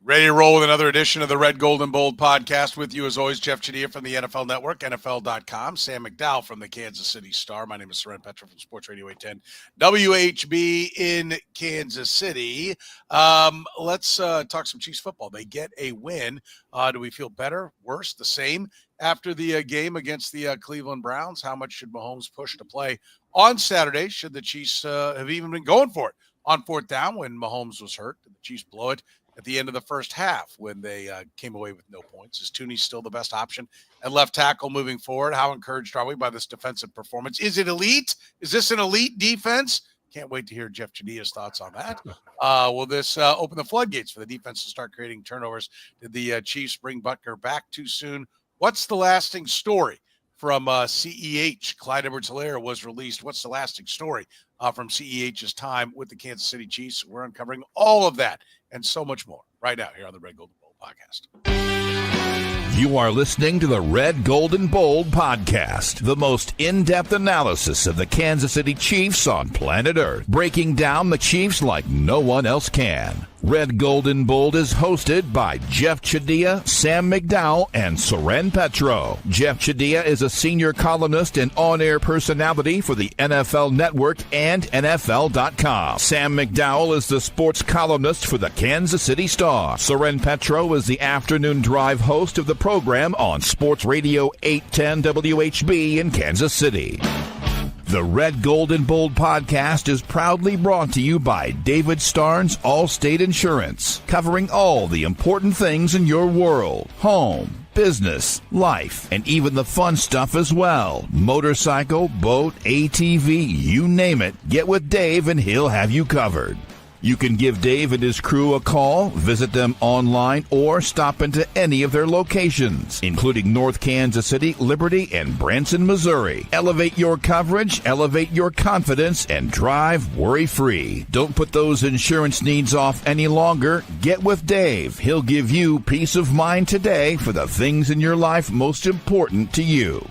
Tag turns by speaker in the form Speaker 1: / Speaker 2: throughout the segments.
Speaker 1: Ready to roll with another edition of the Red, Gold, and Bold podcast. With you, as always, Jeff Chadiha from the NFL Network, NFL.com. Sam McDowell from the Kansas City Star. My name is Soren Petro from Sports Radio 810 WHB in Kansas City. Let's talk some Chiefs football. They get a win. Do we feel better, worse, the same after the game against the Cleveland Browns? How much should Mahomes push to play on Saturday? Should the Chiefs have even been going for it on fourth down when Mahomes was hurt? Did the Chiefs blow it at the end of the first half when they came away with no points? Is Thuney still the best option at left tackle moving forward? How encouraged are we by this defensive performance? Is it elite? Is this an elite defense? Can't wait to hear Jeff Chadiha's thoughts on that. Will this open the floodgates for the defense to start creating turnovers? Did the Chiefs bring Butker back too soon? What's the lasting story from CEH? Clyde Edwards-Helaire was released. What's the lasting story from CEH's time with the Kansas City Chiefs? We're uncovering all of that and so much more right now here on the Red, Gold, and Bold podcast.
Speaker 2: You are listening to the Red, Gold, and Bold podcast, the most in-depth analysis of the Kansas City Chiefs on planet Earth, breaking down the Chiefs like no one else can. Red, Gold, and Bold is hosted by Jeff Chadiha, Sam McDowell, and Soren Petro. Jeff Chadiha is a senior columnist and on-air personality for the NFL Network and NFL.com. Sam McDowell is the sports columnist for the Kansas City Star. Soren Petro is the afternoon drive host of the program on Sports Radio 810 WHB in Kansas City. The Red, Gold, and Bold podcast is proudly brought to you by David Starnes Allstate Insurance, covering all the important things in your world: home, business, life, and even the fun stuff as well. Motorcycle, boat, ATV, you name it. Get with Dave and he'll have you covered. You can give Dave and his crew a call, visit them online, or stop into any of their locations, including North Kansas City, Liberty, and Branson, Missouri. Elevate your coverage, elevate your confidence, and drive worry-free. Don't put those insurance needs off any longer. Get with Dave. He'll give you peace of mind today for the things in your life most important to you.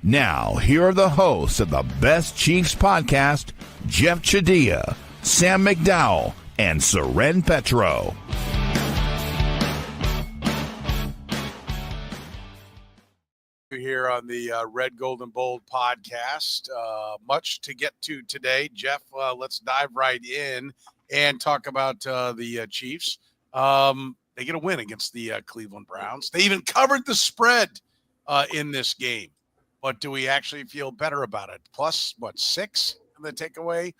Speaker 2: Now, here are the hosts of the Best Chiefs podcast, Jeff Chadiha, Sam McDowell, and Soren Petro.
Speaker 1: Here on the Red, Gold, and Bold podcast. Much to get to today. Jeff, let's dive right in and talk about the Chiefs. They get a win against the Cleveland Browns. They even covered the spread in this game. But do we actually feel better about it? Plus, 6 in the takeaway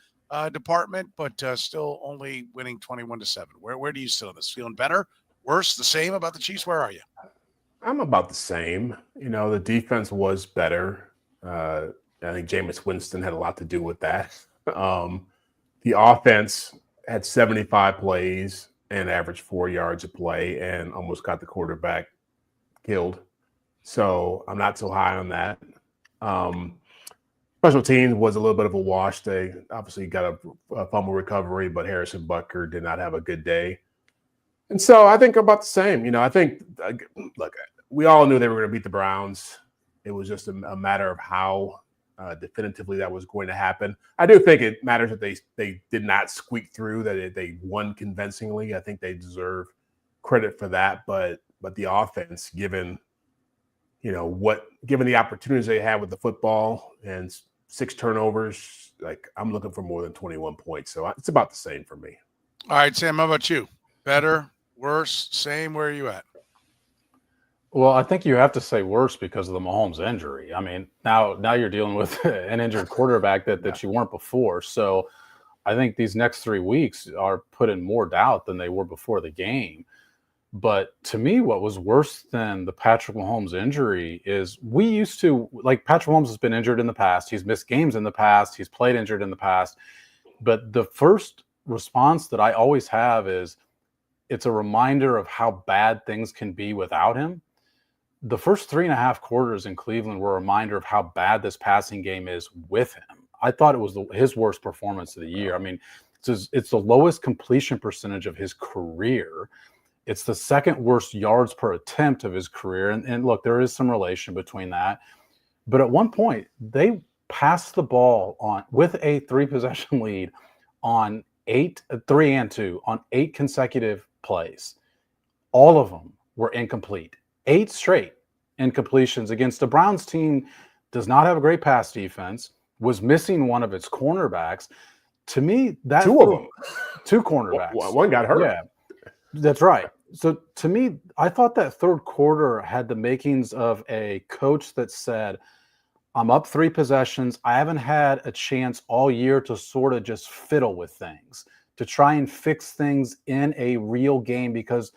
Speaker 1: department, but still only winning 21-7. Where do you sit on this? Feeling better, worse, the same about the Chiefs? Where are you?
Speaker 3: I'm about the same. The defense was better. I think Jameis Winston had a lot to do with that. The offense had 75 plays and averaged 4 yards a play and almost got the quarterback killed. So I'm not so high on that. Special teams was a little bit of a wash. They obviously got a fumble recovery, but Harrison Butker did not have a good day. And so I think about the same. I think, look, we all knew they were going to beat the Browns. It was just a matter of how definitively that was going to happen. I do think it matters that they did not squeak through, that they won convincingly. I think they deserve credit for that. But the offense, given the opportunities they had with the football and 6 turnovers, I'm looking for more than 21 points. So it's about the same for me.
Speaker 1: All right, Sam, how about you? Better, worse, same? Where are you at?
Speaker 4: Well, I think you have to say worse because of the Mahomes injury. I mean, now you're dealing with an injured quarterback that you weren't before. So I think these next 3 weeks are put in more doubt than they were before the game. But to me, what was worse than the Patrick Mahomes injury is Patrick Mahomes has been injured in the past. He's missed games in the past. He's played injured in the past. But the first response that I always have is it's a reminder of how bad things can be without him. The first 3.5 quarters in Cleveland were a reminder of how bad this passing game is with him. I thought it was his worst performance of the year. I mean, it's the lowest completion percentage of his career. It's the second worst yards per attempt of his career. And look, there is some relation between that. But at one point, they passed the ball with a 3-possession lead on 8 consecutive plays. All of them were incomplete. 8 straight incompletions against a Browns team does not have a great pass defense, was missing one of its cornerbacks. To me, that
Speaker 3: 2 of them.
Speaker 4: 2 cornerbacks.
Speaker 3: One got hurt.
Speaker 4: Yeah, that's right. So to me, I thought that third quarter had the makings of a coach that said, I'm up 3 possessions. I haven't had a chance all year to sort of just fiddle with things, to try and fix things in a real game, because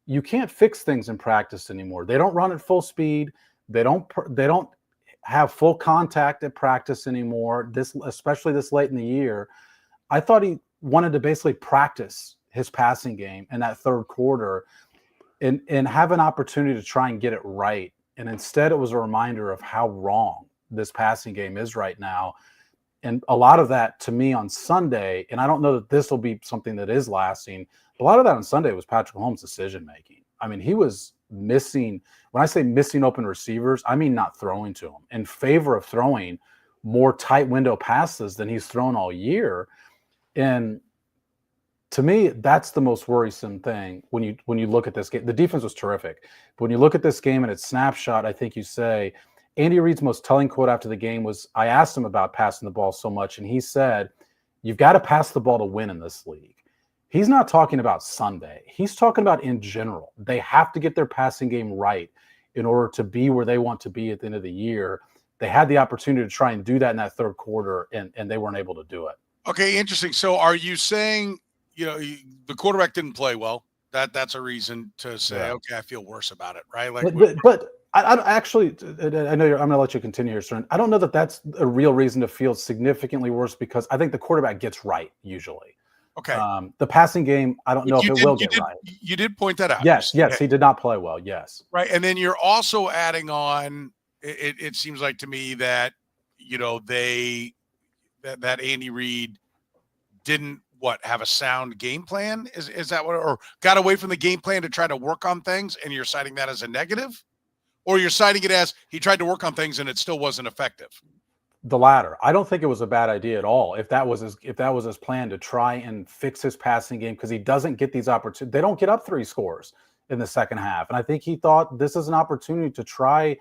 Speaker 4: you can't fix things in practice anymore. They don't run at full speed. They don't have full contact at practice anymore, especially this late in the year. I thought he wanted to basically practice his passing game in that third quarter and have an opportunity to try and get it right. And instead, it was a reminder of how wrong this passing game is right now. And a lot of that, to me, on Sunday, and I don't know that this will be something that is lasting, but a lot of that on Sunday was Patrick Mahomes' decision-making. I mean, he was missing, when I say missing open receivers, I mean not throwing to them, in favor of throwing more tight window passes than he's thrown all year. And to me, that's the most worrisome thing when you look at this game. The defense was terrific. But when you look at this game and its snapshot, I think you say, Andy Reid's most telling quote after the game was, I asked him about passing the ball so much, and he said, you've got to pass the ball to win in this league. He's not talking about Sunday. He's talking about in general. They have to get their passing game right in order to be where they want to be at the end of the year. They had the opportunity to try and do that in that third quarter, and they weren't able to do it.
Speaker 1: Okay, interesting. So are you saying, the quarterback didn't play well? That's a reason to say, okay, I feel worse about it, right? Like,
Speaker 4: but I actually, I know I'm going to let you continue here, Soren. I don't know that that's a real reason to feel significantly worse, because I think the quarterback gets right usually.
Speaker 1: Okay.
Speaker 4: The passing game, I don't know if it will get right.
Speaker 1: You did point that out.
Speaker 4: Yes, he did not play well. Yes.
Speaker 1: Right. And then you're also adding on, it seems like to me that, that Andy Reid didn't have a sound game plan? Is that what, or got away from the game plan to try to work on things, and you're citing that as a negative? Or you're citing it as he tried to work on things and it still wasn't effective?
Speaker 4: The latter. I don't think it was a bad idea at all. If that was his plan to try and fix his passing game, because he doesn't get these opportunities. They don't get up 3 scores in the second half. And I think he thought this is an opportunity to try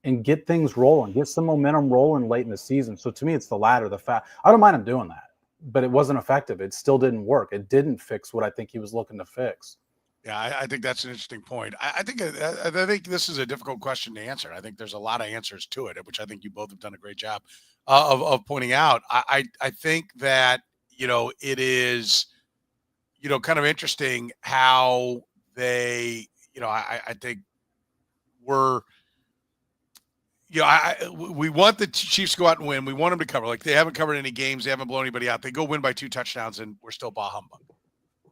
Speaker 4: and get things rolling, get some momentum rolling late in the season. So to me, it's the latter. I don't mind him doing that, but it wasn't effective. It still didn't work. It didn't fix what I think he was looking to fix.
Speaker 1: Yeah, I think that's an interesting point. I think this is a difficult question to answer. I think there's a lot of answers to it, which I think you both have done a great job of pointing out. I think that, it is, kind of interesting how they, I think we're, we want the Chiefs to go out and win. We want them to cover. Like, they haven't covered any games. They haven't blown anybody out. They go win by 2 touchdowns and we're still bah humbug.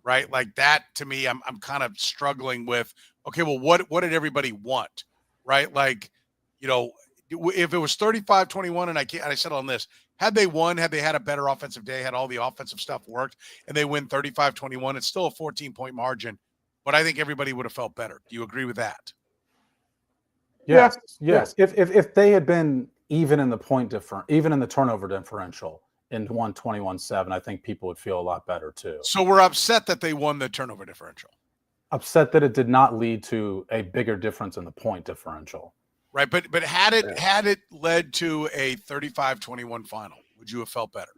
Speaker 1: Right? Like that, to me, I'm kind of struggling with, okay, well, what did everybody want? Right? Like, if it was 35-21 and I settle on this, had they won, had they had a better offensive day, had all the offensive stuff worked, and they win 35-21, it's still a 14-point margin, but I think everybody would have felt better. Do you agree with that?
Speaker 4: Yes. If they had been even in the turnover differential and won 21-7, I think people would feel a lot better too.
Speaker 1: So we're upset that they won the turnover differential.
Speaker 4: Upset that it did not lead to a bigger difference in the point differential.
Speaker 1: Right, but had it led to a 35-21 final, would you have felt better?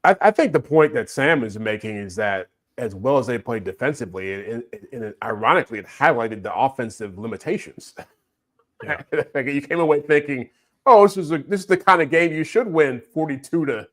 Speaker 3: I think the point that Sam is making is that as well as they played defensively, and ironically, it highlighted the offensive limitations. Yeah. Like, you came away thinking, oh, this is the kind of game you should win 42-7,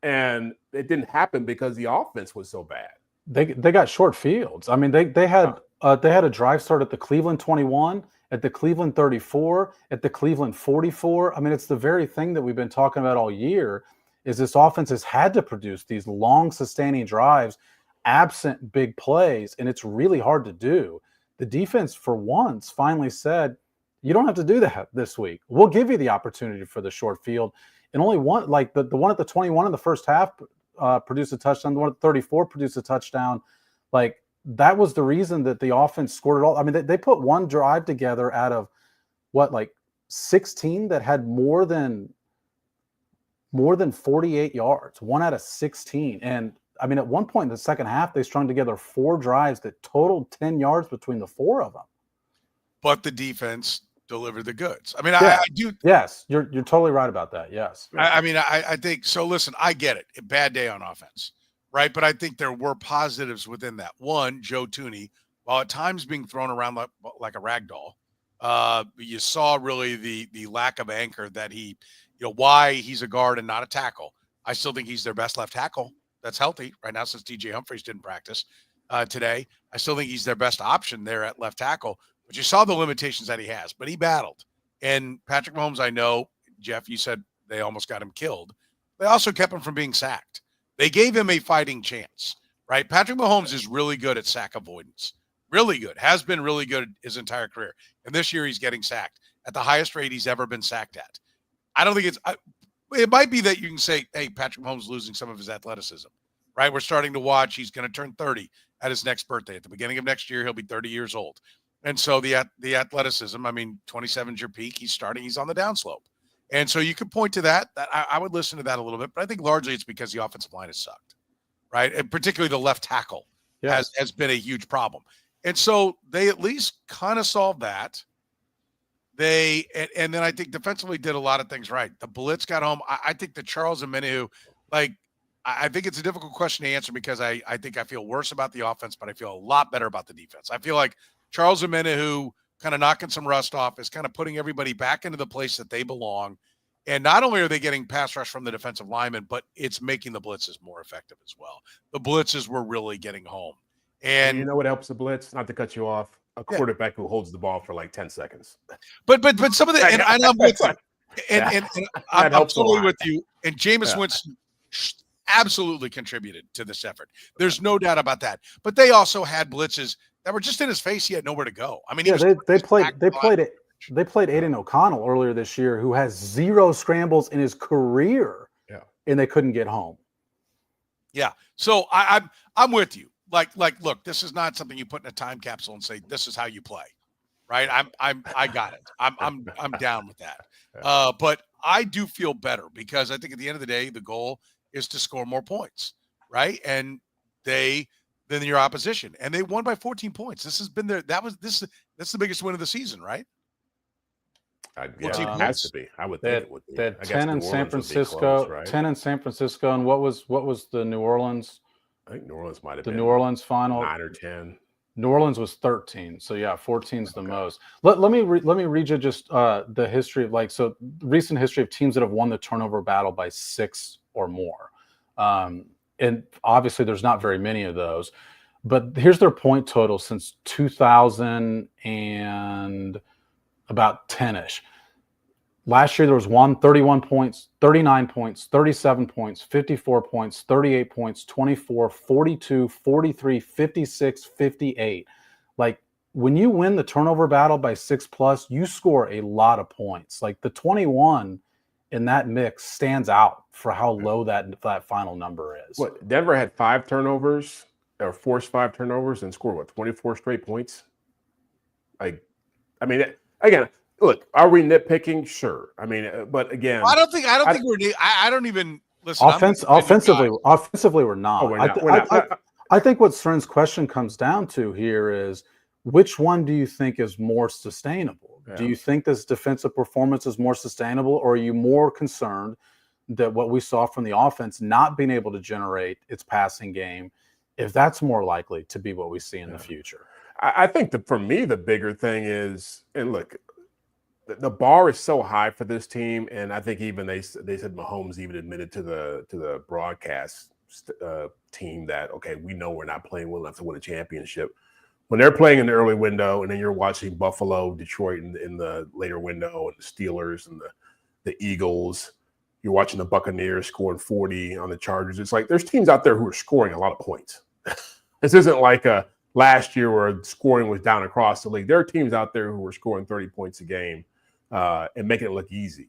Speaker 3: and it didn't happen because the offense was so bad.
Speaker 4: They got short fields. I mean, they had a drive start at the Cleveland 21, at the Cleveland 34, at the Cleveland 44. I mean, it's the very thing that we've been talking about all year. Is this offense has had to produce these long sustaining drives, absent big plays, and it's really hard to do. The defense, for once, finally said, you don't have to do that this week. We'll give you the opportunity for the short field. And only one, like the one at the 21 in the first half produced a touchdown. The one at 34 produced a touchdown. Like, that was the reason that the offense scored it all. I mean, they put one drive together out of 16 that had more than 48 yards, 1 out of 16. And I mean, at one point in the second half, they strung together 4 drives that totaled 10 yards between the 4 of them.
Speaker 1: But the defense delivered the goods. I mean,
Speaker 4: Yeah.
Speaker 1: I do.
Speaker 4: Yes, you're totally right about that. Yes.
Speaker 1: I think so. Listen, I get it. A bad day on offense, right? But I think there were positives within that. One, Joe Thuney, while at times being thrown around like a rag doll, you saw really the lack of anchor that he, why he's a guard and not a tackle. I still think he's their best left tackle that's healthy right now since DJ Humphries didn't practice today. I still think he's their best option there at left tackle. But you saw the limitations that he has. But he battled. And Patrick Mahomes, I know, Jeff, you said they almost got him killed. They also kept him from being sacked. They gave him a fighting chance, right? Patrick Mahomes is really good at sack avoidance. Really good. Has been really good his entire career. And this year he's getting sacked at the highest rate he's ever been sacked at. I don't think it might be that you can say, hey, Patrick Mahomes losing some of his athleticism, right? We're starting to watch. He's going to turn 30 at his next birthday. At the beginning of next year, he'll be 30 years old. And so the athleticism, 27's your peak. He's on the downslope. And so you could point to that I would listen to that a little bit, but I think largely it's because the offensive line has sucked, right? And particularly the left tackle has been a huge problem. And so they at least kind of solved that. And then I think defensively did a lot of things right. The blitz got home. I think that Charles Omenihu, I think it's a difficult question to answer because I think I feel worse about the offense, but I feel a lot better about the defense. I feel like Charles Omenihu kind of knocking some rust off is kind of putting everybody back into the place that they belong. And not only are they getting pass rush from the defensive linemen, but it's making the blitzes more effective as well. The blitzes were really getting home. And
Speaker 3: you know what helps the blitz? Not to cut you off. A quarterback who holds the ball for like 10 seconds.
Speaker 1: But some of the and I'm with you. And I'm totally with you. And Jameis Winston absolutely contributed to this effort. There's no doubt about that. But they also had blitzes that were just in his face. He had nowhere to go. I mean,
Speaker 4: they played Aiden O'Connell earlier this year, who has 0 scrambles in his career, and they couldn't get home. Yeah.
Speaker 1: So I'm with you. Look, this is not something you put in a time capsule and say this is how you play, right? I got it. I'm down with that. But I do feel better because I think at the end of the day, the goal is to score more points, right? And than your opposition, and they won by 14 points. This has been that's the biggest win of the season, right?
Speaker 3: It has to be. I would think it would be.
Speaker 4: They had 10 in San Francisco, right? 10 in San Francisco, and what was the New Orleans?
Speaker 3: I think New Orleans might have been
Speaker 4: New Orleans final
Speaker 3: 9 or 10.
Speaker 4: New Orleans was 13, so 14's the most. Let me read you just the history of recent history of teams that have won the turnover battle by 6 or more, and obviously there's not very many of those. But here's their point total since 2000 and about 10-ish. Last year, there was 31 points, 39 points, 37 points, 54 points, 38 points, 24, 42, 43, 56, 58. When you win the turnover battle by 6+, you score a lot of points. The 21 in that mix stands out for how low that final number is.
Speaker 3: What, Denver had 5 turnovers or forced 5 turnovers and scored 24 straight points? Again, look, are we nitpicking? Sure. But again,
Speaker 1: I don't think we're. I don't even listen.
Speaker 4: Offensively, we're not.
Speaker 3: Oh, we're not.
Speaker 4: I think what Soren's question comes down to here is which one do you think is more sustainable? Yeah. Do you think this defensive performance is more sustainable, or are you more concerned that what we saw from the offense not being able to generate its passing game, if that's more likely to be what we see in the future?
Speaker 3: I think that for me, the bigger thing is, and look, the bar is so high for this team, and I think even they said Mahomes even admitted to the broadcast team that, okay, we know we're not playing well enough to win a championship. When they're playing in the early window, and then you're watching Buffalo, Detroit in the later window, and the Steelers and the Eagles, you're watching the Buccaneers scoring 40 on the Chargers. It's like there's teams out there who are scoring a lot of points. This isn't like last year where scoring was down across the league. There are teams out there who are scoring 30 points a game and making it look easy.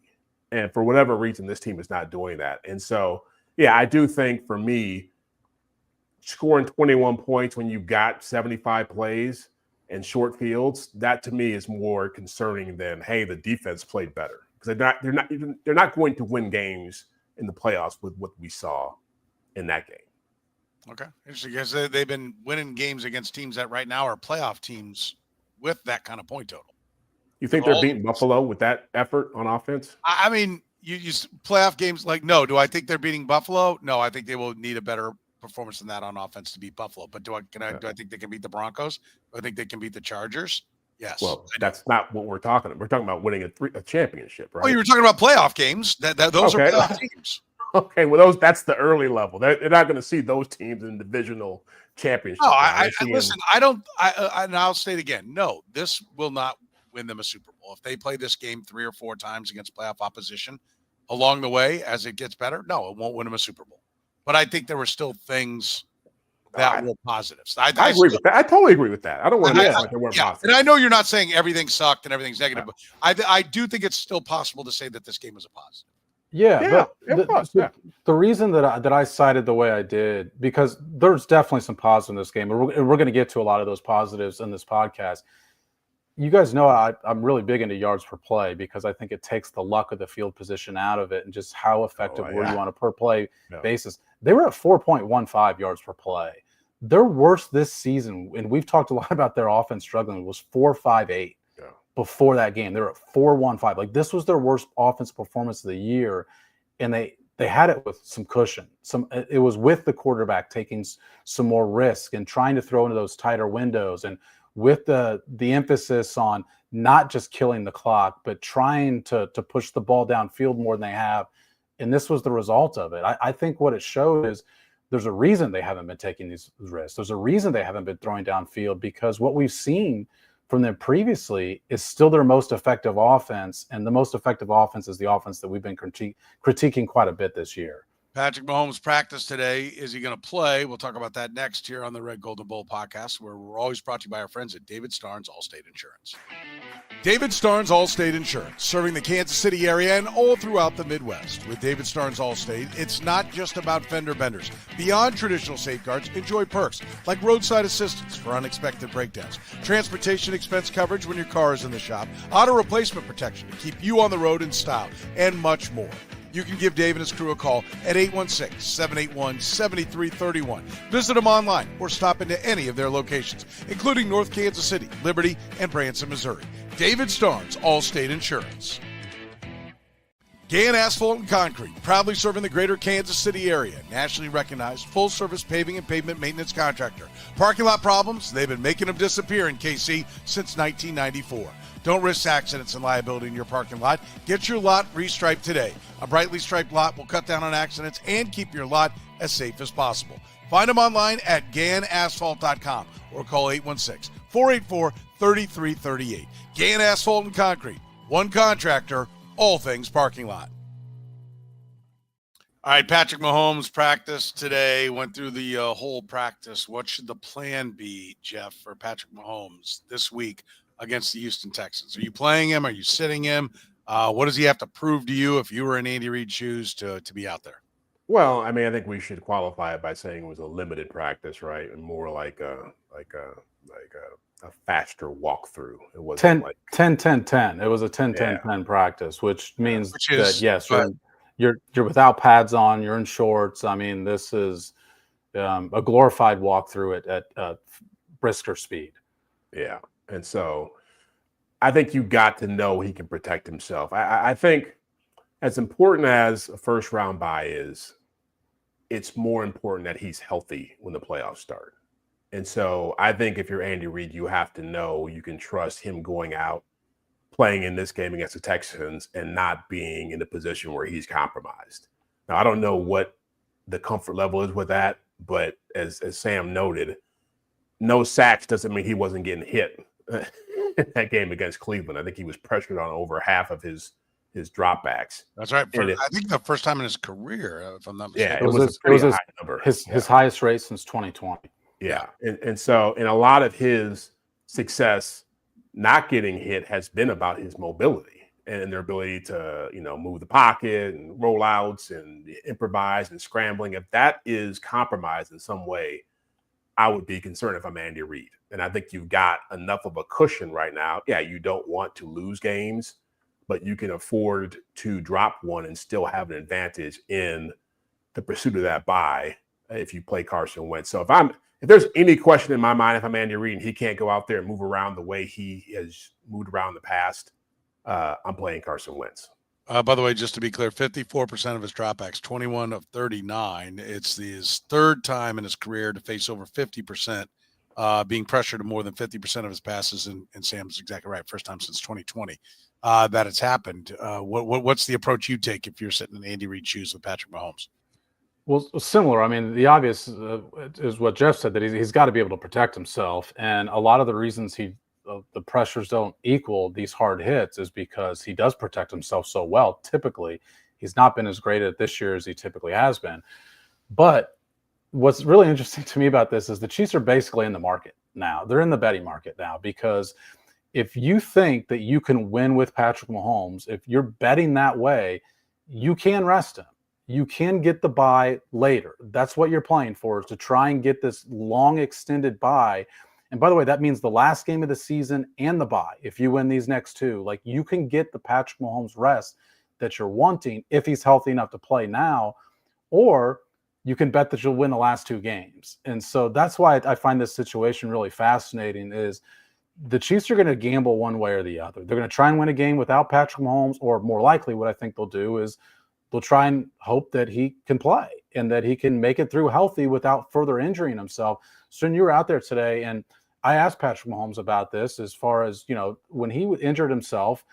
Speaker 3: And for whatever reason, this team is not doing that. And so, I do think for me, scoring 21 points when you've got 75 plays and short fields, that to me is more concerning than, hey, the defense played better. Because they're not going to win games in the playoffs with what we saw in that game.
Speaker 1: Okay. Interesting, because they've been winning games against teams that right now are playoff teams with that kind of point total.
Speaker 3: You think they're beating Buffalo with that effort on offense?
Speaker 1: I mean, you playoff games like, no. Do I think they're beating Buffalo? No, I think they will need a better performance than that on offense to beat Buffalo. But do I think they can beat the Broncos? Do I think they can beat the Chargers? Yes.
Speaker 3: Well, that's not what we're talking about. We're talking about winning a championship, right?
Speaker 1: Oh, you were talking about playoff games. Those are playoff teams.
Speaker 3: Okay, well, that's the early level. They're not going to see those teams in divisional championships.
Speaker 1: No, listen. And I'll state again. No, this will not win them a Super Bowl. If they play this game 3 or 4 times against playoff opposition along the way as it gets better, no, it won't win them a Super Bowl. But I think there were still things that were positives. I agree
Speaker 3: with that. I totally agree with that. I don't want to say like there weren't positives.
Speaker 1: And I know you're not saying everything sucked and everything's negative, but I do think it's still possible to say that this game was a positive.
Speaker 4: The reason that I cited the way I did, because there's definitely some positives in this game, and we're going to get to a lot of those positives in this podcast. You guys know I'm really big into yards per play because I think it takes the luck of the field position out of it and just how effective were you on a per play basis. They were at 4.15 yards per play. Their worst this season, and we've talked a lot about their offense struggling, was 4.58. Before that game, they were at 4.15. Like, this was their worst offense performance of the year, and they had it with some cushion. It was with the quarterback taking some more risk and trying to throw into those tighter windows, and with the emphasis on not just killing the clock, but trying to push the ball downfield more than they have. And this was the result of it. I think what it showed is there's a reason they haven't been taking these risks. There's a reason they haven't been throwing downfield, because what we've seen from them previously is still their most effective offense, and the most effective offense is the offense that we've been critiquing quite a bit this year.
Speaker 1: Patrick Mahomes practiced today. Is he going to play? We'll talk about that next here on the Red, Gold, and Bold podcast, where we're always brought to you by our friends at David Starnes Allstate Insurance. David Starnes Allstate Insurance, serving the Kansas City area and all throughout the Midwest. With David Starnes Allstate, it's not just about fender benders. Beyond traditional safeguards, enjoy perks like roadside assistance for unexpected breakdowns, transportation expense coverage when your car is in the shop, auto replacement protection to keep you on the road in style, and much more. You can give Dave and his crew a call at 816-781-7331. Visit them online or stop into any of their locations, including North Kansas City, Liberty, and Branson, Missouri. David Starnes, Allstate Insurance. Gann Asphalt and Concrete, proudly serving the greater Kansas City area. Nationally recognized, full-service paving and pavement maintenance contractor. Parking lot problems? They've been making them disappear in KC since 1994. Don't risk accidents and liability in your parking lot. Get your lot restriped today. A brightly striped lot will cut down on accidents and keep your lot as safe as possible. Find them online at GannAsphalt.com or call 816-484-3338. Gann Asphalt and Concrete. One contractor, all things parking lot. All right, Patrick Mahomes practiced today, went through the whole practice. What should the plan be, Jeff, for Patrick Mahomes this week against the Houston Texans? Are you playing him? Are you sitting him? What does he have to prove to you if you were in Andy Reid's shoes to be out there?
Speaker 3: Well, I mean, I think we should qualify it by saying it was a limited practice, right? And more like a faster walkthrough. It wasn't
Speaker 4: 10-10-10. It was a 10-10-10 practice, which means that yes, you're without pads on, you're in shorts. I mean, this is a glorified walkthrough at brisker speed.
Speaker 3: Yeah. And so I think you got to know he can protect himself. I think as important as a first round bye is, it's more important that he's healthy when the playoffs start. And so I think if you're Andy Reid, you have to know you can trust him going out, playing in this game against the Texans and not being in a position where he's compromised. Now, I don't know what the comfort level is with that, but as Sam noted, no sacks doesn't mean he wasn't getting hit in that game against Cleveland. I think he was pressured on over half of his dropbacks.
Speaker 1: That's right. I think the first time in his career, if I'm not mistaken.
Speaker 3: Yeah, it was a high number.
Speaker 4: His highest rate since 2020.
Speaker 3: Yeah. And so, and a lot of his success not getting hit has been about his mobility and their ability to, move the pocket and rollouts and improvise and scrambling. If that is compromised in some way, I would be concerned if I'm Andy Reid. And I think you've got enough of a cushion right now. Yeah, you don't want to lose games, but you can afford to drop one and still have an advantage in the pursuit of that bye if you play Carson Wentz. So if there's any question in my mind, if I'm Andy Reid and he can't go out there and move around the way he has moved around in the past, I'm playing Carson Wentz.
Speaker 1: By the way, just to be clear, 54% of his dropbacks, 21 of 39. It's his third time in his career to face over 50%, being pressured to more than 50% of his passes. And Sam's exactly right. First time since 2020 that it's happened. What's the approach you take if you're sitting in Andy Reid's shoes with Patrick Mahomes?
Speaker 4: Well, similar. I mean, the obvious is what Jeff said, that he's got to be able to protect himself. And a lot of the reasons the pressures don't equal these hard hits is because he does protect himself so well. Typically, he's not been as great at this year as he typically has been. But what's really interesting to me about this is the Chiefs are basically in the market now. They're in the betting market now, because if you think that you can win with Patrick Mahomes, if you're betting that way, you can rest him. You can get the bye later. That's what you're playing for, is to try and get this long extended bye. And by the way, that means the last game of the season and the bye. If you win these next two, like, you can get the Patrick Mahomes rest that you're wanting if he's healthy enough to play now, or you can bet that you'll win the last two games. And so that's why I find this situation really fascinating, is the Chiefs are going to gamble one way or the other. They're going to try and win a game without Patrick Mahomes, or more likely what I think they'll do is they'll try and hope that he can play and that he can make it through healthy without further injuring himself. So when you were out there today, and I asked Patrick Mahomes about this, as far as, when he injured himself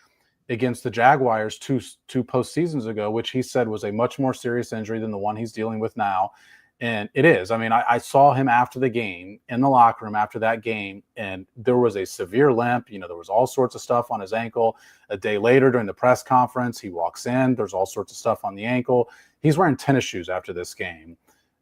Speaker 4: against the Jaguars two postseasons ago, which he said was a much more serious injury than the one he's dealing with now. And it is. I mean, I saw him after the game in the locker room after that game, and there was a severe limp. There was all sorts of stuff on his ankle. A day later during the press conference, he walks in. There's all sorts of stuff on the ankle. He's wearing tennis shoes after this game,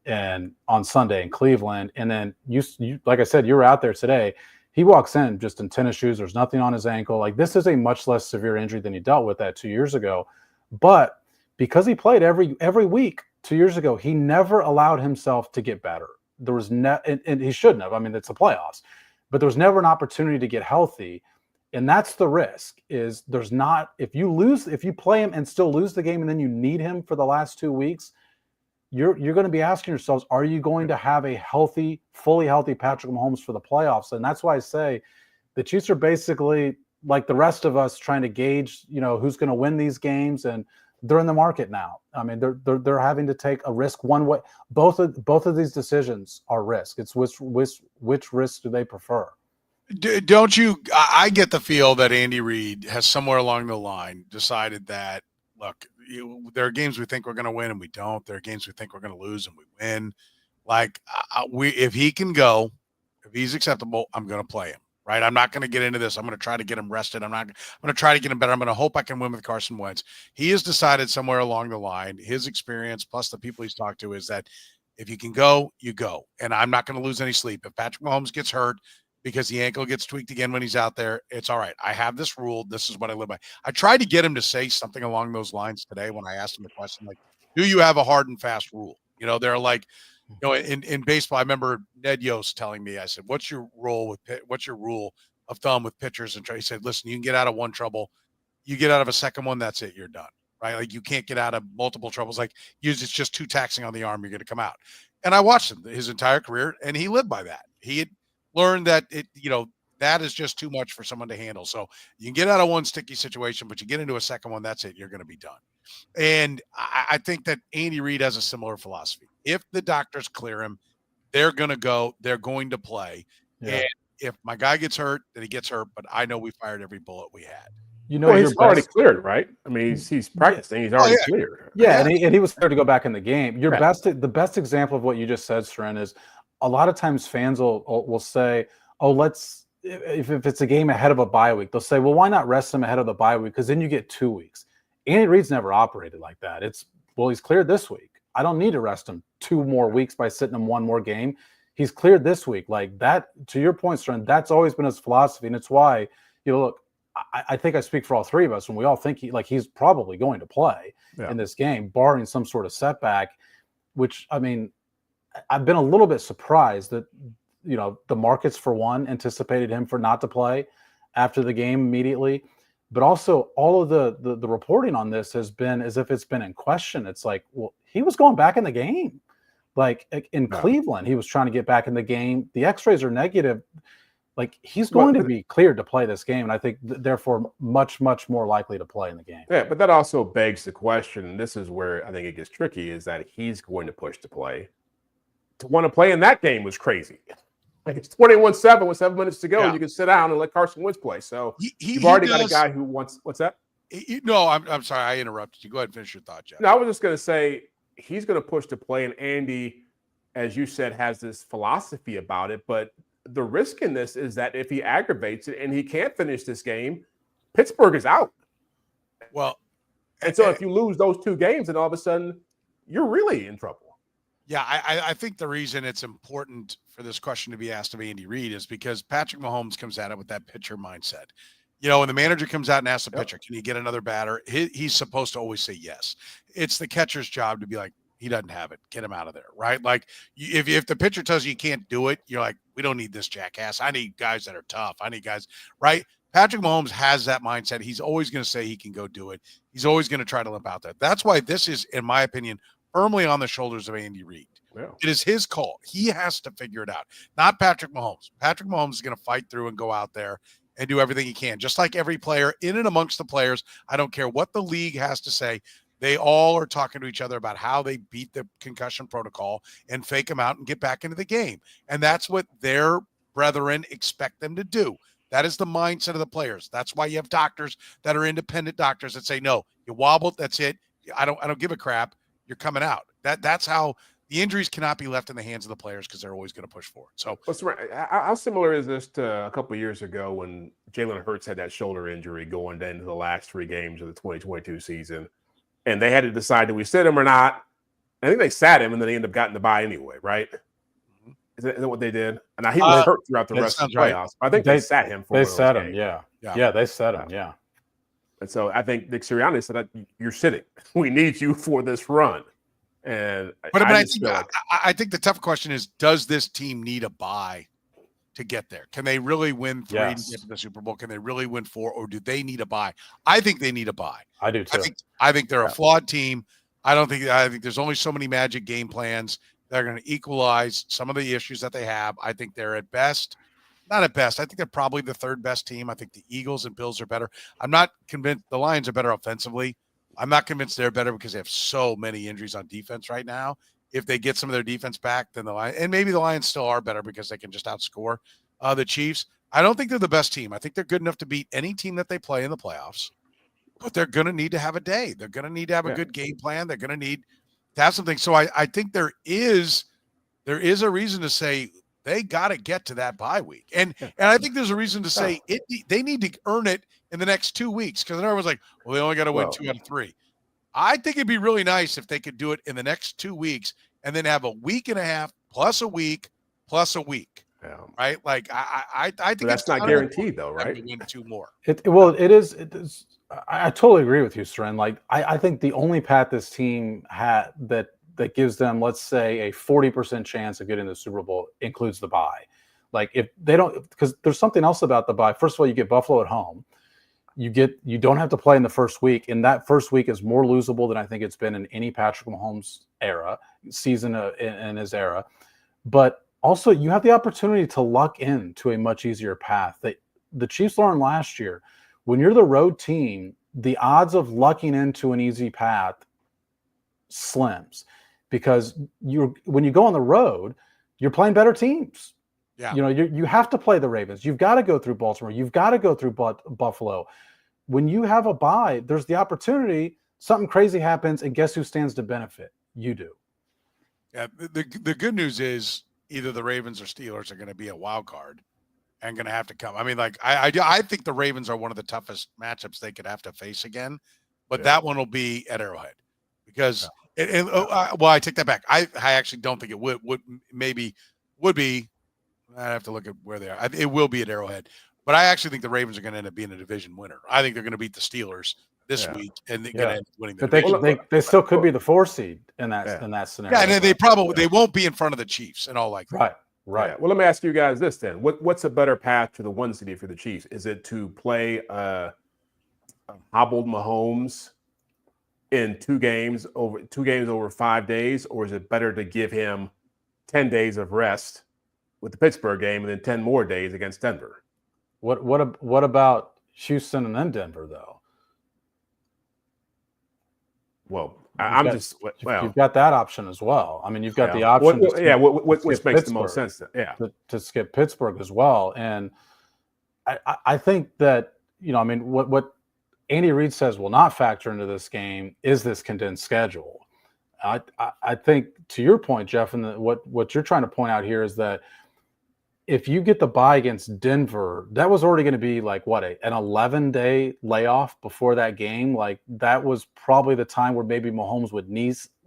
Speaker 4: and on Sunday in Cleveland. And then you like I said, you were out there today. He walks in just in tennis shoes. There's nothing on his ankle. Like, this is a much less severe injury than he dealt with that 2 years ago. But because he played every week 2 years ago, he never allowed himself to get better. There was and he shouldn't have. I mean, it's the playoffs, but there was never an opportunity to get healthy. And that's the risk, is there's not, if you play him and still lose the game, and then you need him for the last 2 weeks, you're going to be asking yourselves, are you going to have a healthy, fully healthy Patrick Mahomes for the playoffs? And that's why I say the Chiefs are basically like the rest of us, trying to gauge, who's going to win these games, and they're in the market now. I mean, they're having to take a risk one way. Both of these decisions are risk. It's which risk do they prefer?
Speaker 1: Don't you? I get the feel that Andy Reid has somewhere along the line decided that, look, there are games we think we're going to win and we don't. There are games we think we're going to lose and we win. Like, if he can go, if he's acceptable, I'm going to play him. Right? I'm not going to get into this. I'm going to try to get him rested. I'm going to try to get him better. I'm going to hope I can win with Carson Wentz. He has decided somewhere along the line, his experience plus the people he's talked to, is that if you can go, you go. And I'm not going to lose any sleep. If Patrick Mahomes gets hurt because the ankle gets tweaked again when he's out there, it's all right. I have this rule. This is what I live by. I tried to get him to say something along those lines today when I asked him the question, like, do you have a hard and fast rule? They're like, in baseball, I remember Ned Yost telling me, I said, what's your rule of thumb with pitchers? And he said, listen, you can get out of one trouble. You get out of a second one, that's it. You're done. Right? Like, you can't get out of multiple troubles. Like, it's just too taxing on the arm. You're going to come out. And I watched him his entire career, and he lived by that. He had learned that that is just too much for someone to handle. So you can get out of one sticky situation, but you get into a second one, that's it. You're going to be done. And I think that Andy Reid has a similar philosophy. If the doctors clear him, they're going to go. They're going to play. Yeah. And if my guy gets hurt, then he gets hurt. But I know we fired every bullet we had.
Speaker 3: He's already cleared, right? I mean, he's practicing. He's already cleared.
Speaker 4: Yeah, and he was cleared to go back in the game. The best example of what you just said, Soren, is a lot of times fans will say, "Oh, if it's a game ahead of a bye week, they'll say, well, why not rest him ahead of the bye week? Because then you get 2 weeks." Andy Reid's never operated like that. He's cleared this week. I don't need to rest him 2 more weeks by sitting him one more game. He's cleared this week. Like that, to your point, Soren, that's always been his philosophy. And it's why, look, I think I speak for all three of us when we all think he's probably going to play in this game, barring some sort of setback, which, I mean, I've been a little bit surprised that, the markets, for one, anticipated him for not to play after the game immediately. But also all of the reporting on this has been as if it's been in question. It's like, well, he was going back in the game. Like in Cleveland, he was trying to get back in the game. The X-rays are negative. Like he's going to be cleared to play this game, and I think therefore much, much more likely to play in the game.
Speaker 3: Yeah, but that also begs the question, and this is where I think it gets tricky, is that he's going to push to play. To want to play in that game was crazy. Like it's 21-7 with 7 minutes to go, and you can sit down and let Carson Wentz play. So you've already got a guy who wants – what's that?
Speaker 1: No, I'm sorry. I interrupted you. Go ahead and finish your thought, Jeff.
Speaker 3: No, I was just going to say he's going to push to play, and Andy, as you said, has this philosophy about it. But the risk in this is that if he aggravates it and he can't finish this game, Pittsburgh is out.
Speaker 1: Well,
Speaker 3: and so if you lose those 2 games, then all of a sudden you're really in trouble.
Speaker 1: Yeah, I think the reason it's important for this question to be asked of Andy Reid is because Patrick Mahomes comes at it with that pitcher mindset. You know, when the manager comes out and asks the pitcher, can you get another batter? He's supposed to always say yes. It's the catcher's job to be like, he doesn't have it. Get him out of there, right? Like if the pitcher tells you can't do it, you're like, we don't need this jackass. I need guys that are tough. I need guys, right? Patrick Mahomes has that mindset. He's always going to say he can go do it. He's always going to try to limp out there. That's why this is, in my opinion, firmly on the shoulders of Andy Reid. Yeah. It is his call. He has to figure it out, not Patrick Mahomes. Patrick Mahomes is going to fight through and go out there and do everything he can, just like every player in and amongst the players. I don't care what the league has to say. They all are talking to each other about how they beat the concussion protocol and fake them out and get back into the game. And that's what their brethren expect them to do. That is the mindset of the players. That's why you have doctors that are independent doctors that say, no, you wobbled, that's it. I don't give a crap. You're coming out. That's how the injuries cannot be left in the hands of the players because they're always going to push forward. So
Speaker 3: how similar is this to a couple of years ago when Jalen Hurts had that shoulder injury going into the last 3 games of the 2022 season, and they had to decide, do we sit him or not? I think they sat him, and then they ended up getting the bye anyway, right? Mm-hmm. Is that what they did? And now he was hurt throughout the rest of the playoffs. Right. I think they sat him for
Speaker 4: they sat him, yeah, they sat him, yeah.
Speaker 3: And so I think Nick Sirianni said, you're sitting. We need you for this run. And
Speaker 1: I think the tough question is, does this team need a bye to get there? Can they really win 3 to get to the Super Bowl? Can they really win 4, or do they need a bye? I think they need a bye.
Speaker 4: I do too.
Speaker 1: I think they're a flawed team. I think there's only so many magic game plans that are going to equalize some of the issues that they have. I think they're at best. Not at best. I think they're probably the 3rd best team. I think the Eagles and Bills are better. I'm not convinced the Lions are better offensively. I'm not convinced they're better because they have so many injuries on defense right now. If they get some of their defense back, then the Lions, and maybe the Lions still are better because they can just outscore the Chiefs. I don't think they're the best team. I think they're good enough to beat any team that they play in the playoffs, but they're going to need to have a day. They're going to need to have a good game plan. They're going to need to have something. So I think there is a reason to say they got to get to that bye week. And I think there's a reason to say they need to earn it in the next 2 weeks, because everyone's like, well, they only got to win 2 out of 3. I think it'd be really nice if they could do it in the next 2 weeks and then have a week and a half plus a week plus a week. Yeah. Right? Like I think
Speaker 3: that's not guaranteed though, right?
Speaker 1: To win 2 more.
Speaker 4: It is. I totally agree with you, Soren. Like I think the only path this team had that gives them, let's say, a 40% chance of getting the Super Bowl includes the bye. Like if they don't, because there's something else about the bye. First of all, you get Buffalo at home. You don't have to play in the first week, and that first week is more losable than I think it's been in any Patrick Mahomes season in his era. But also, you have the opportunity to luck into a much easier path. That the Chiefs learned last year. When you're the road team, the odds of lucking into an easy path slims, because when you go on the road, you're playing better teams. Yeah. You have to play the Ravens. You've got to go through Baltimore. You've got to go through Buffalo. When you have a bye, there's the opportunity something crazy happens, and guess who stands to benefit? You do.
Speaker 1: Yeah. The good news is either the Ravens or Steelers are going to be a wild card and going to have to come. I mean, like I think the Ravens are one of the toughest matchups they could have to face again, but that one will be at Arrowhead because. Yeah. Well, I take that back. I actually don't think it would be. I have to look at where they are. It will be at Arrowhead, but I actually think the Ravens are going to end up being a division winner. I think they're going to beat the Steelers this week, and they're going to end up winning.
Speaker 4: But they still could be the 4 seed in that scenario.
Speaker 1: Yeah, and they won't be in front of the Chiefs and all like that.
Speaker 3: Right. Yeah. Well, let me ask you guys this then: what's a better path to the 1 seed for the Chiefs? Is it to play hobbled Mahomes in two games over 5 days, or is it better to give him 10 days of rest with the Pittsburgh game and then 10 more days against Denver?
Speaker 4: What about Houston and then Denver though?
Speaker 3: Well,
Speaker 4: You've got that option as well. I mean, you've got the option.
Speaker 3: Which makes the most sense.
Speaker 4: To skip Pittsburgh as well. And I think that, I mean, what Andy Reid says will not factor into this game is this condensed schedule. I think, to your point, Jeff, and what you're trying to point out here is that if you get the bye against Denver, that was already going to be like an 11-day layoff before that game. Like, that was probably the time where maybe Mahomes would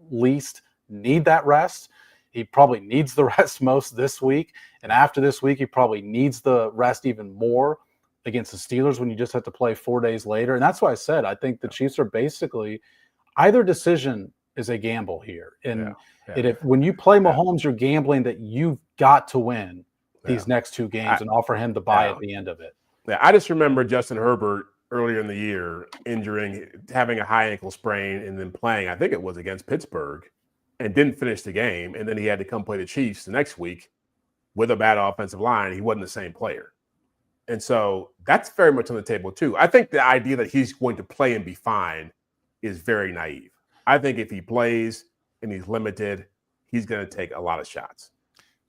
Speaker 4: least need that rest. He probably needs the rest most this week. And after this week, he probably needs the rest even more against the Steelers when you just have to play 4 days later. And that's why I said, I think the Chiefs are basically, either decision is a gamble here. And when you play Mahomes, you're gambling that you've got to win these next two games and offer him the bye at the end of it.
Speaker 3: Yeah, I just remember Justin Herbert earlier in the year having a high ankle sprain and then playing, I think it was against Pittsburgh, and didn't finish the game. And then he had to come play the Chiefs the next week with a bad offensive line. He wasn't the same player. And so that's very much on the table too. I think the idea that he's going to play and be fine is very naive. I think if he plays and he's limited, he's going to take a lot of shots.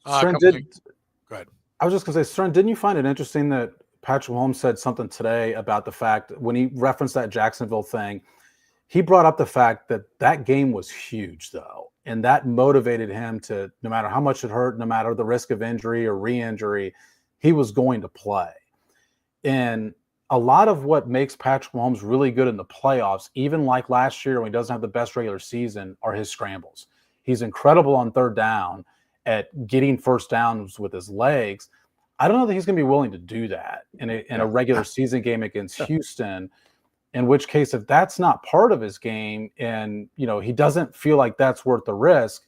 Speaker 1: Go ahead.
Speaker 4: I was just going to say, Soren, didn't you find it interesting that Patrick Mahomes said something today about the fact when he referenced that Jacksonville thing, he brought up the fact that game was huge, though, and that motivated him to, no matter how much it hurt, no matter the risk of injury or re-injury, he was going to play. And a lot of what makes Patrick Mahomes really good in the playoffs, even like last year when he doesn't have the best regular season, are his scrambles. He's incredible on third down at getting first downs with his legs. I don't know that he's going to be willing to do that in a regular season game against Houston, in which case, if that's not part of his game and, he doesn't feel like that's worth the risk,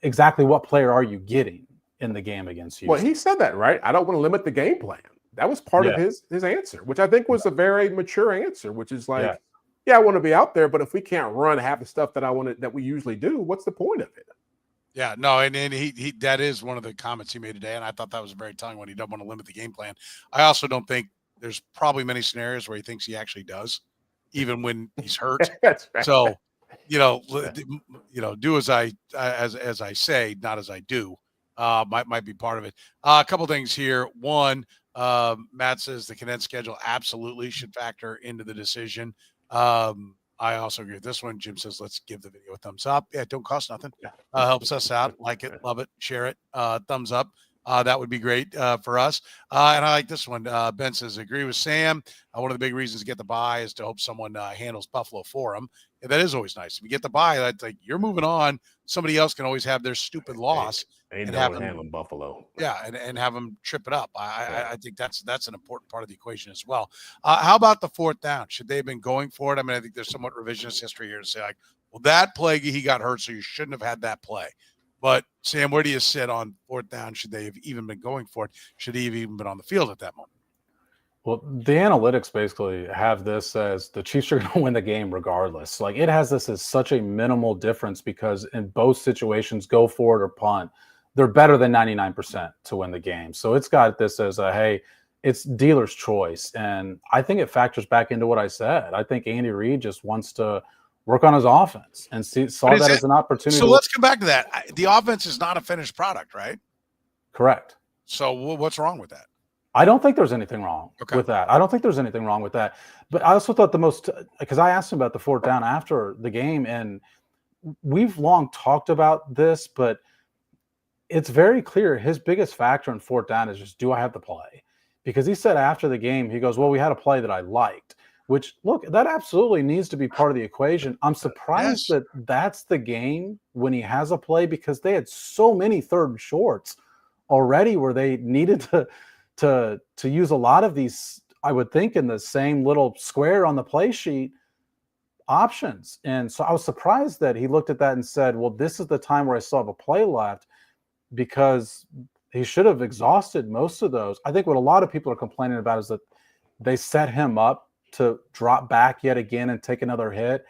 Speaker 4: exactly what player are you getting in the game against Houston?
Speaker 3: Well, he said that, right? I don't want to limit the game plan. That was part of his answer, which I think was a very mature answer, which is like, I want to be out there, but if we can't run half the stuff that we usually do, what's the point of it?
Speaker 1: Yeah, no, and he that is one of the comments he made today, and I thought that was very telling when he doesn't want to limit the game plan. I also don't think there's probably many scenarios where he thinks he actually does, even when he's hurt.
Speaker 3: That's right.
Speaker 1: So, do as I say, not as I do. Might be part of it. A couple things here. One, Matt says the condensed schedule absolutely should factor into the decision. I also agree with this one. Jim says, let's give the video a thumbs up. Yeah, it don't cost nothing. Helps us out. Like it, love it, share it. Thumbs up. That would be great for us. And I like this one. Ben says, agree with Sam. One of the big reasons to get the bye is to hope someone handles Buffalo for him. And that is always nice. If you get the bye, that's like you're moving on. Somebody else can always have their stupid loss.
Speaker 3: And have them handling Buffalo.
Speaker 1: Yeah, and have them trip it up. I think that's an important part of the equation as well. How about the fourth down? Should they have been going for it? I mean, I think there's somewhat revisionist history here to say, like, well, that play, he got hurt, so you shouldn't have had that play. But, Sam, where do you sit on fourth down? Should they have even been going for it? Should he have even been on the field at that moment?
Speaker 4: Well, the analytics basically have this as the Chiefs are going to win the game regardless. Like, it has this as such a minimal difference because in both situations, go for it or punt, they're better than 99% to win the game. So it's got this as hey, it's dealer's choice. And I think it factors back into what I said. I think Andy Reid just wants to work on his offense and saw that as an opportunity.
Speaker 1: So let's come back to that. The offense is not a finished product, right?
Speaker 4: Correct.
Speaker 1: So what's wrong with that?
Speaker 4: I don't think there's anything wrong with that. I don't think there's anything wrong with that. But I also thought because I asked him about the fourth down after the game, and we've long talked about this, but it's very clear his biggest factor in fourth down is just, do I have the play? Because he said after the game, he goes, well, we had a play that I liked, which, look, that absolutely needs to be part of the equation. I'm surprised that that's the game when he has a play, because they had so many third and shorts already where they needed to use a lot of these, I would think, in the same little square on the play sheet options. And so I was surprised that he looked at that and said, well, this is the time where I still have a play left, because he should have exhausted most of those. I think what a lot of people are complaining about is that they set him up to drop back yet again and take another hit.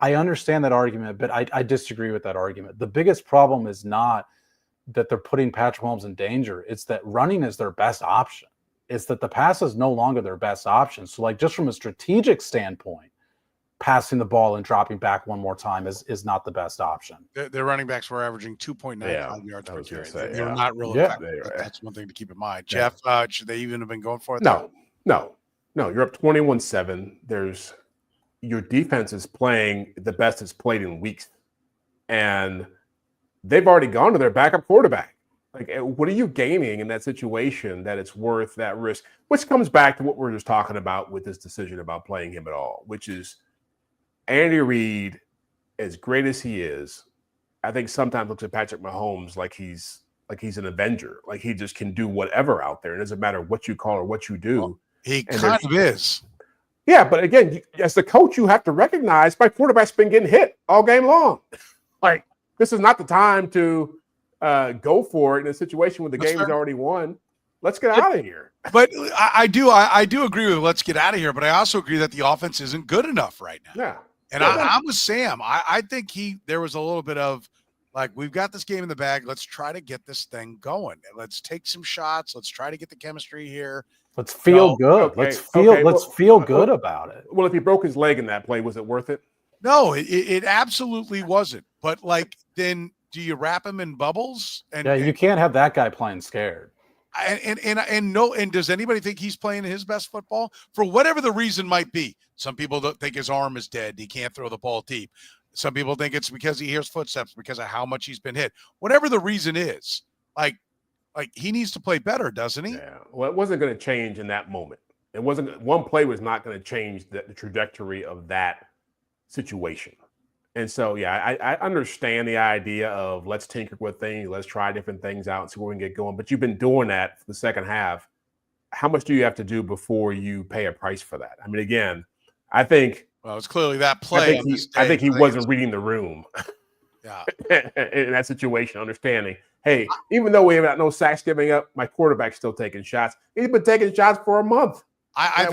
Speaker 4: I understand that argument, but I disagree with that argument. The biggest problem is not that they're putting Patrick Mahomes in danger. It's that running is their best option. It's that the pass is no longer their best option. So, like, just from a strategic standpoint, passing the ball and dropping back one more time is not the best option.
Speaker 1: Their running backs were averaging 2.95 yards per carry. They're not really effective. That's one thing to keep in mind. Jeff, should they even have been going for it?
Speaker 3: No. You're up 21-7. Your defense is playing the best it's played in weeks, and they've already gone to their backup quarterback. Like, what are you gaining in that situation that it's worth that risk? Which comes back to what we're just talking about with this decision about playing him at all, which is Andy Reid, as great as he is, I think sometimes looks at Patrick Mahomes like he's an Avenger, like he just can do whatever out there. It doesn't matter what you call or what you do.
Speaker 1: Well, he kind of is.
Speaker 3: Yeah, but again, as the coach, you have to recognize my quarterback's been getting hit all game long. Like, this is not the time to go for it in a situation where the game is already won. Let's get out of here.
Speaker 1: But I do agree with let's get out of here. But I also agree that the offense isn't good enough right now.
Speaker 3: Yeah.
Speaker 1: And I'm with Sam. I think there was a little bit of like, we've got this game in the bag. Let's try to get this thing going. Let's take some shots. Let's try to get the chemistry here.
Speaker 4: Let's feel good. Let's feel good about it.
Speaker 3: Well, if he broke his leg in that play, was it worth it?
Speaker 1: No, it absolutely wasn't. But like, then do you wrap him in bubbles? And
Speaker 4: you can't have that guy playing scared.
Speaker 1: And does anybody think he's playing his best football? For whatever the reason might be. Some people don't think his arm is dead. He can't throw the ball deep. Some people think it's because he hears footsteps because of how much he's been hit. Whatever the reason is, like he needs to play better, doesn't he?
Speaker 3: Yeah. Well, it wasn't going to change in that moment. It wasn't. One play was not going to change the trajectory of that situation. And so, yeah, I understand the idea of let's tinker with things, let's try different things out and see where we can get going. But you've been doing that for the second half. How much do you have to do before you pay a price for that? I mean, again, I think.
Speaker 1: Well, it's clearly that play.
Speaker 3: I think he wasn't reading the room.
Speaker 1: Yeah.
Speaker 3: In that situation, understanding, hey, even though we have no sacks giving up, my quarterback's still taking shots. He's been taking shots for a month.
Speaker 1: I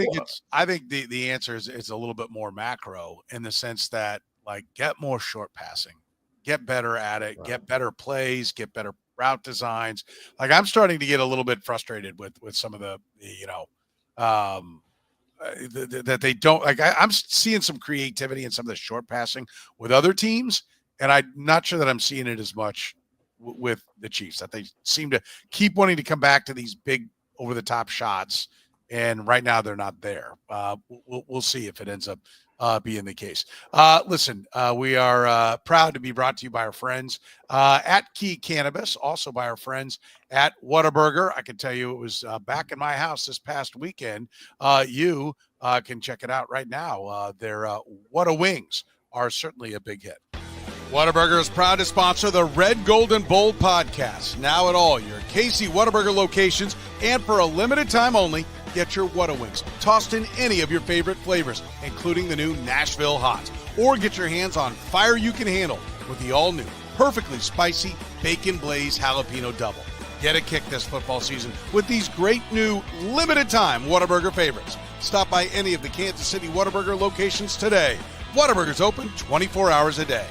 Speaker 1: think the answer is it's a little bit more macro in the sense that, like, get more short passing, get better at it, get better plays, get better route designs. Like, I'm starting to get a little bit frustrated with some of the that they don't like. I'm seeing some creativity in some of the short passing with other teams, and I'm not sure that I'm seeing it as much with the Chiefs. That they seem to keep wanting to come back to these big over the top shots, and right now they're not there. We'll see if it ends up being the case. Listen, we are proud to be brought to you by our friends at Key Cannabis, also by our friends at Whataburger. I can tell you it was back in my house this past weekend. You can check it out right now. Their Whata Wings are certainly a big hit. Whataburger is proud to sponsor the Red, Gold, and Bold podcast. Now at all your KC Whataburger locations, and for a limited time only, get your Whata Wings tossed in any of your favorite flavors, including the new Nashville Hot. Or get your hands on fire you can handle with the all-new, perfectly spicy Bacon Blaze Jalapeno Double. Get a kick this football season with these great new limited-time Whataburger favorites. Stop by any of the Kansas City Whataburger locations today. Whataburger's open 24 hours a day.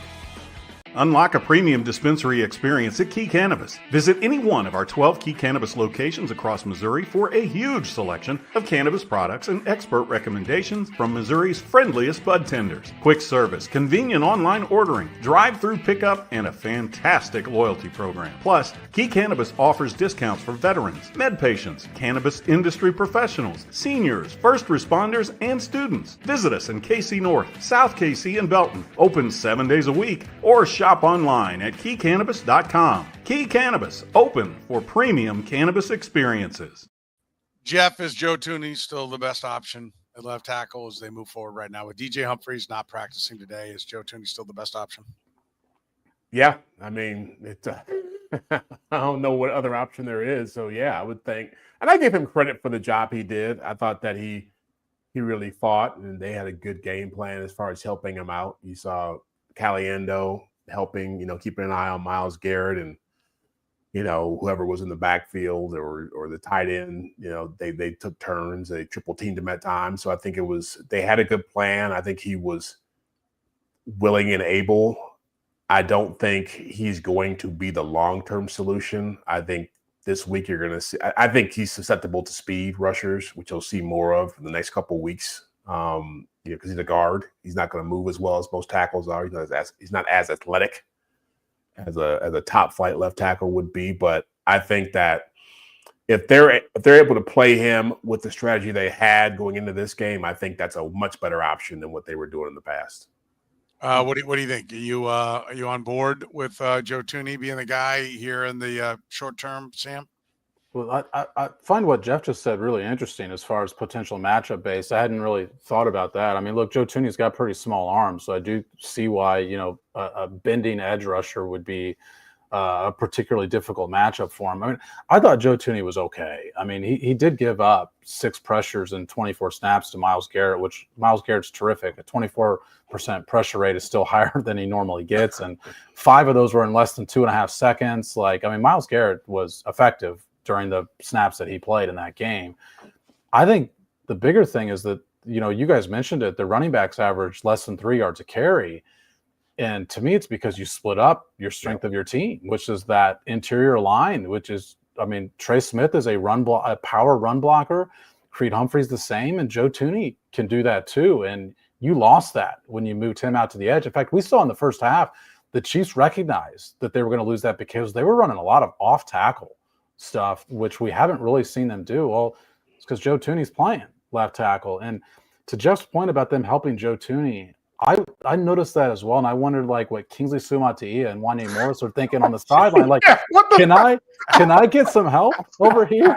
Speaker 5: Unlock a premium dispensary experience at Key Cannabis. Visit any one of our 12 Key Cannabis locations across Missouri for a huge selection of cannabis products and expert recommendations from Missouri's friendliest bud tenders. Quick service, convenient online ordering, drive-through pickup, and a fantastic loyalty program. Plus, Key Cannabis offers discounts for veterans, med patients, cannabis industry professionals, seniors, first responders, and students. Visit us in KC North, South KC, and Belton. Open 7 days a week, or shop online at keycannabis.com. Key Cannabis, open for premium cannabis experiences.
Speaker 1: Jeff, is Joe Thuney still the best option at left tackle as they move forward right now? With DJ Humphries not practicing today, is Joe Thuney still the best option?
Speaker 3: Yeah, I mean, I don't know what other option there is. So, yeah, I would think. And I give him credit for the job he did. I thought that he really fought, and they had a good game plan as far as helping him out. You saw Caliendo helping, keeping an eye on Myles Garrett and, whoever was in the backfield or the tight end, they took turns, they triple teamed him at times. So I think they had a good plan. I think he was willing and able. I don't think he's going to be the long-term solution. I think this week you're going to see. I think he's susceptible to speed rushers, which you'll see more of in the next couple of weeks. Because he's a guard, he's not going to move as well as most tackles are. He's not as athletic as a top flight left tackle would be. But I think that if they're able to play him with the strategy they had going into this game, I think that's a much better option than what they were doing in the past.
Speaker 1: What do you think? Are you on board with Joe Thuney being the guy here in the short term, Sam?
Speaker 4: Well, I find what Jeff just said really interesting as far as potential matchup base. I hadn't really thought about that. I mean, look, Joe Thuney's got pretty small arms, so I do see why a bending edge rusher would be a particularly difficult matchup for him. I mean, I thought Joe Thuney was okay. I mean, he did give up 6 pressures and 24 snaps to Myles Garrett, which Myles Garrett's terrific. A 24% pressure rate is still higher than he normally gets, and 5 of those were in less than 2.5 seconds. Myles Garrett was effective during the snaps that he played in that game. I think the bigger thing is that, you guys mentioned it, the running backs average less than 3 yards a carry. And to me, it's because you split up your strength of your team, which is that interior line, which is, Trey Smith is a power run blocker. Creed Humphrey's the same, and Joe Thuney can do that too. And you lost that when you moved him out to the edge. In fact, we saw in the first half, the Chiefs recognized that they were going to lose that because they were running a lot of off tackle stuff, which we haven't really seen them do. Well, it's because Joe Thuney's playing left tackle. And to Jeff's point about them helping Joe Thuney, I noticed that as well, and I wondered what Kingsley Suamataia and Wanya Morris are thinking on the sideline. Can I get some help over here?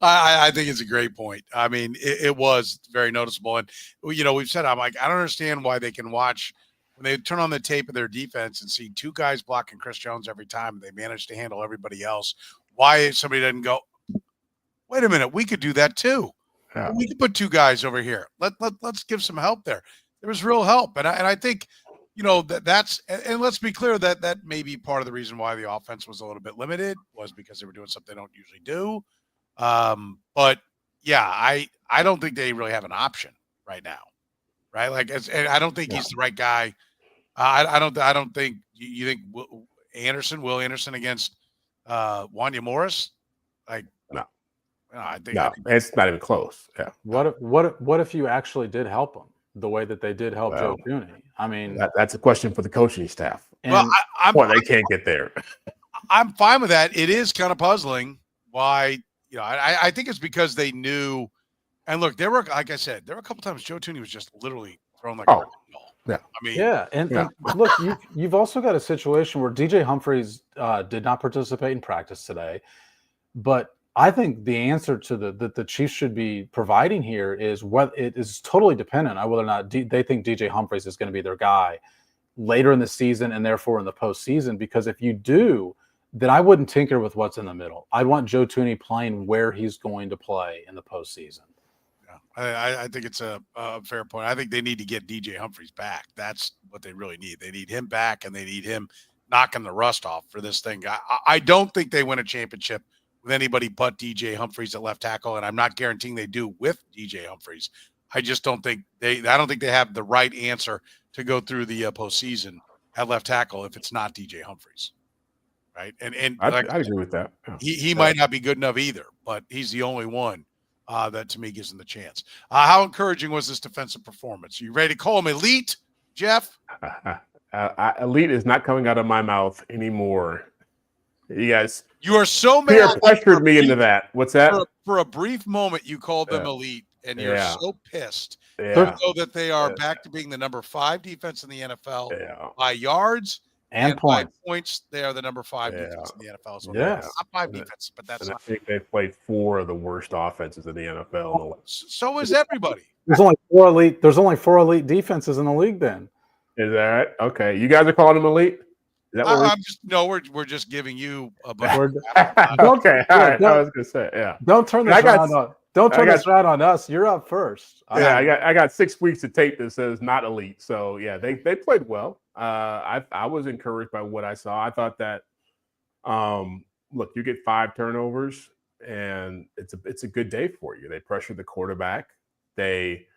Speaker 1: I think it's a great point. I mean, it was very noticeable, and we've said, I don't understand why they can watch when they turn on the tape of their defense and see 2 guys blocking Chris Jones every time, and they manage to handle everybody else. Why somebody doesn't go, wait a minute, we could do that too. Yeah. We could put 2 guys over here. Let's give some help there. There was real help, and I think that's and let's be clear that may be part of the reason why the offense was a little bit limited was because they were doing something they don't usually do. But yeah, I don't think they really have an option right now, right? And I don't think he's the right guy. I don't think you think Will Anderson against Wanya Morris,
Speaker 3: no.
Speaker 1: I think
Speaker 3: it's not even close. Yeah.
Speaker 4: What if you actually did help them the way that they did help Joe Thuney? I mean,
Speaker 3: that's a question for the coaching staff.
Speaker 1: Well,
Speaker 3: they can't get there.
Speaker 1: I'm fine with that. It is kind of puzzling why. I think it's because they knew. And look, like I said, there were a couple times Joe Thuney was just literally thrown like a ball.
Speaker 3: Yeah.
Speaker 4: And look, you've also got a situation where DJ Humphries did not participate in practice today, but I think the answer to the Chiefs should be providing here is what it is totally dependent on whether or not they think DJ Humphries is going to be their guy later in the season and therefore in the postseason. Because if you do, then I wouldn't tinker with what's in the middle. I want Joe Thuney playing where he's going to play in the postseason.
Speaker 1: Yeah, I think it's a fair point. I think they need to get DJ Humphries back. That's what they really need. They need him back, and they need him knocking the rust off for this thing. I don't think they win a championship with anybody but DJ Humphries at left tackle, and I'm not guaranteeing they do with DJ Humphries. I just don't think they have the right answer to go through the postseason at left tackle if it's not DJ Humphries, right? And
Speaker 3: I agree with that. Yeah.
Speaker 1: He might not be good enough either, but he's the only one that to me gives them the chance. How encouraging was this defensive performance? Are you ready to call him elite, Jeff?
Speaker 3: Elite is not coming out of my mouth anymore. You guys.
Speaker 1: You are so mad.
Speaker 3: Pressured me into that. What's that?
Speaker 1: For a brief moment, you called them elite, and you're so pissed.
Speaker 3: Yeah.
Speaker 1: So that they are back to being the number 5 defense in the NFL by yards
Speaker 4: and points.
Speaker 1: By points, they are the number 5 defense in the NFL. So
Speaker 4: not
Speaker 1: 5 defense, but that's
Speaker 3: I think they've played 4 of the worst offenses in the NFL.
Speaker 1: So is everybody.
Speaker 4: There's only 4 elite defenses in the league. Then
Speaker 3: is that right? Okay, you guys are calling them elite. Is that
Speaker 1: we're just giving you a bunch.
Speaker 3: Okay, all right. I was gonna say,
Speaker 4: Don't turn this around on. Don't turn this around on us. You're up first.
Speaker 3: I got 6 weeks of tape that says not elite. So yeah, they played well. I was encouraged by what I saw. I thought that look, you get 5 turnovers and it's a good day for you. They pressured the quarterback. They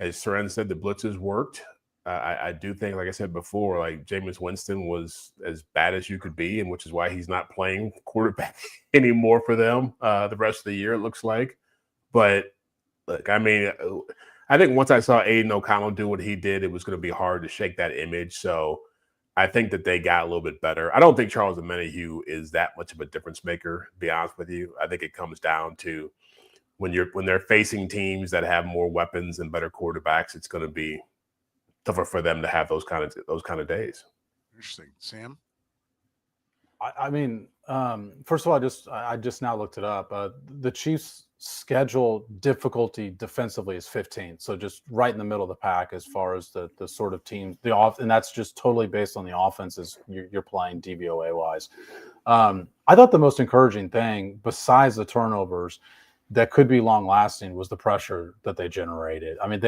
Speaker 3: as Soren said, the blitzes worked. I do think, like I said before, like Jameis Winston was as bad as you could be, and which is why he's not playing quarterback anymore for them the rest of the year, it looks like. But look, I mean, I think once I saw Aiden O'Connell do what he did, it was going to be hard to shake that image. So I think that they got a little bit better. I don't think Charles Omenihu is that much of a difference maker, to be honest with you. I think it comes down to when they're facing teams that have more weapons and better quarterbacks, it's going to be tougher for them to have those kind of days.
Speaker 1: Interesting. Sam?
Speaker 4: I mean, first of all, I just now looked it up. The Chiefs' schedule difficulty defensively is 15, so just right in the middle of the pack as far as the sort of teams and that's just totally based on the offenses you're playing DVOA wise. I thought the most encouraging thing, besides the turnovers, that could be long lasting was the pressure that they generated. I mean,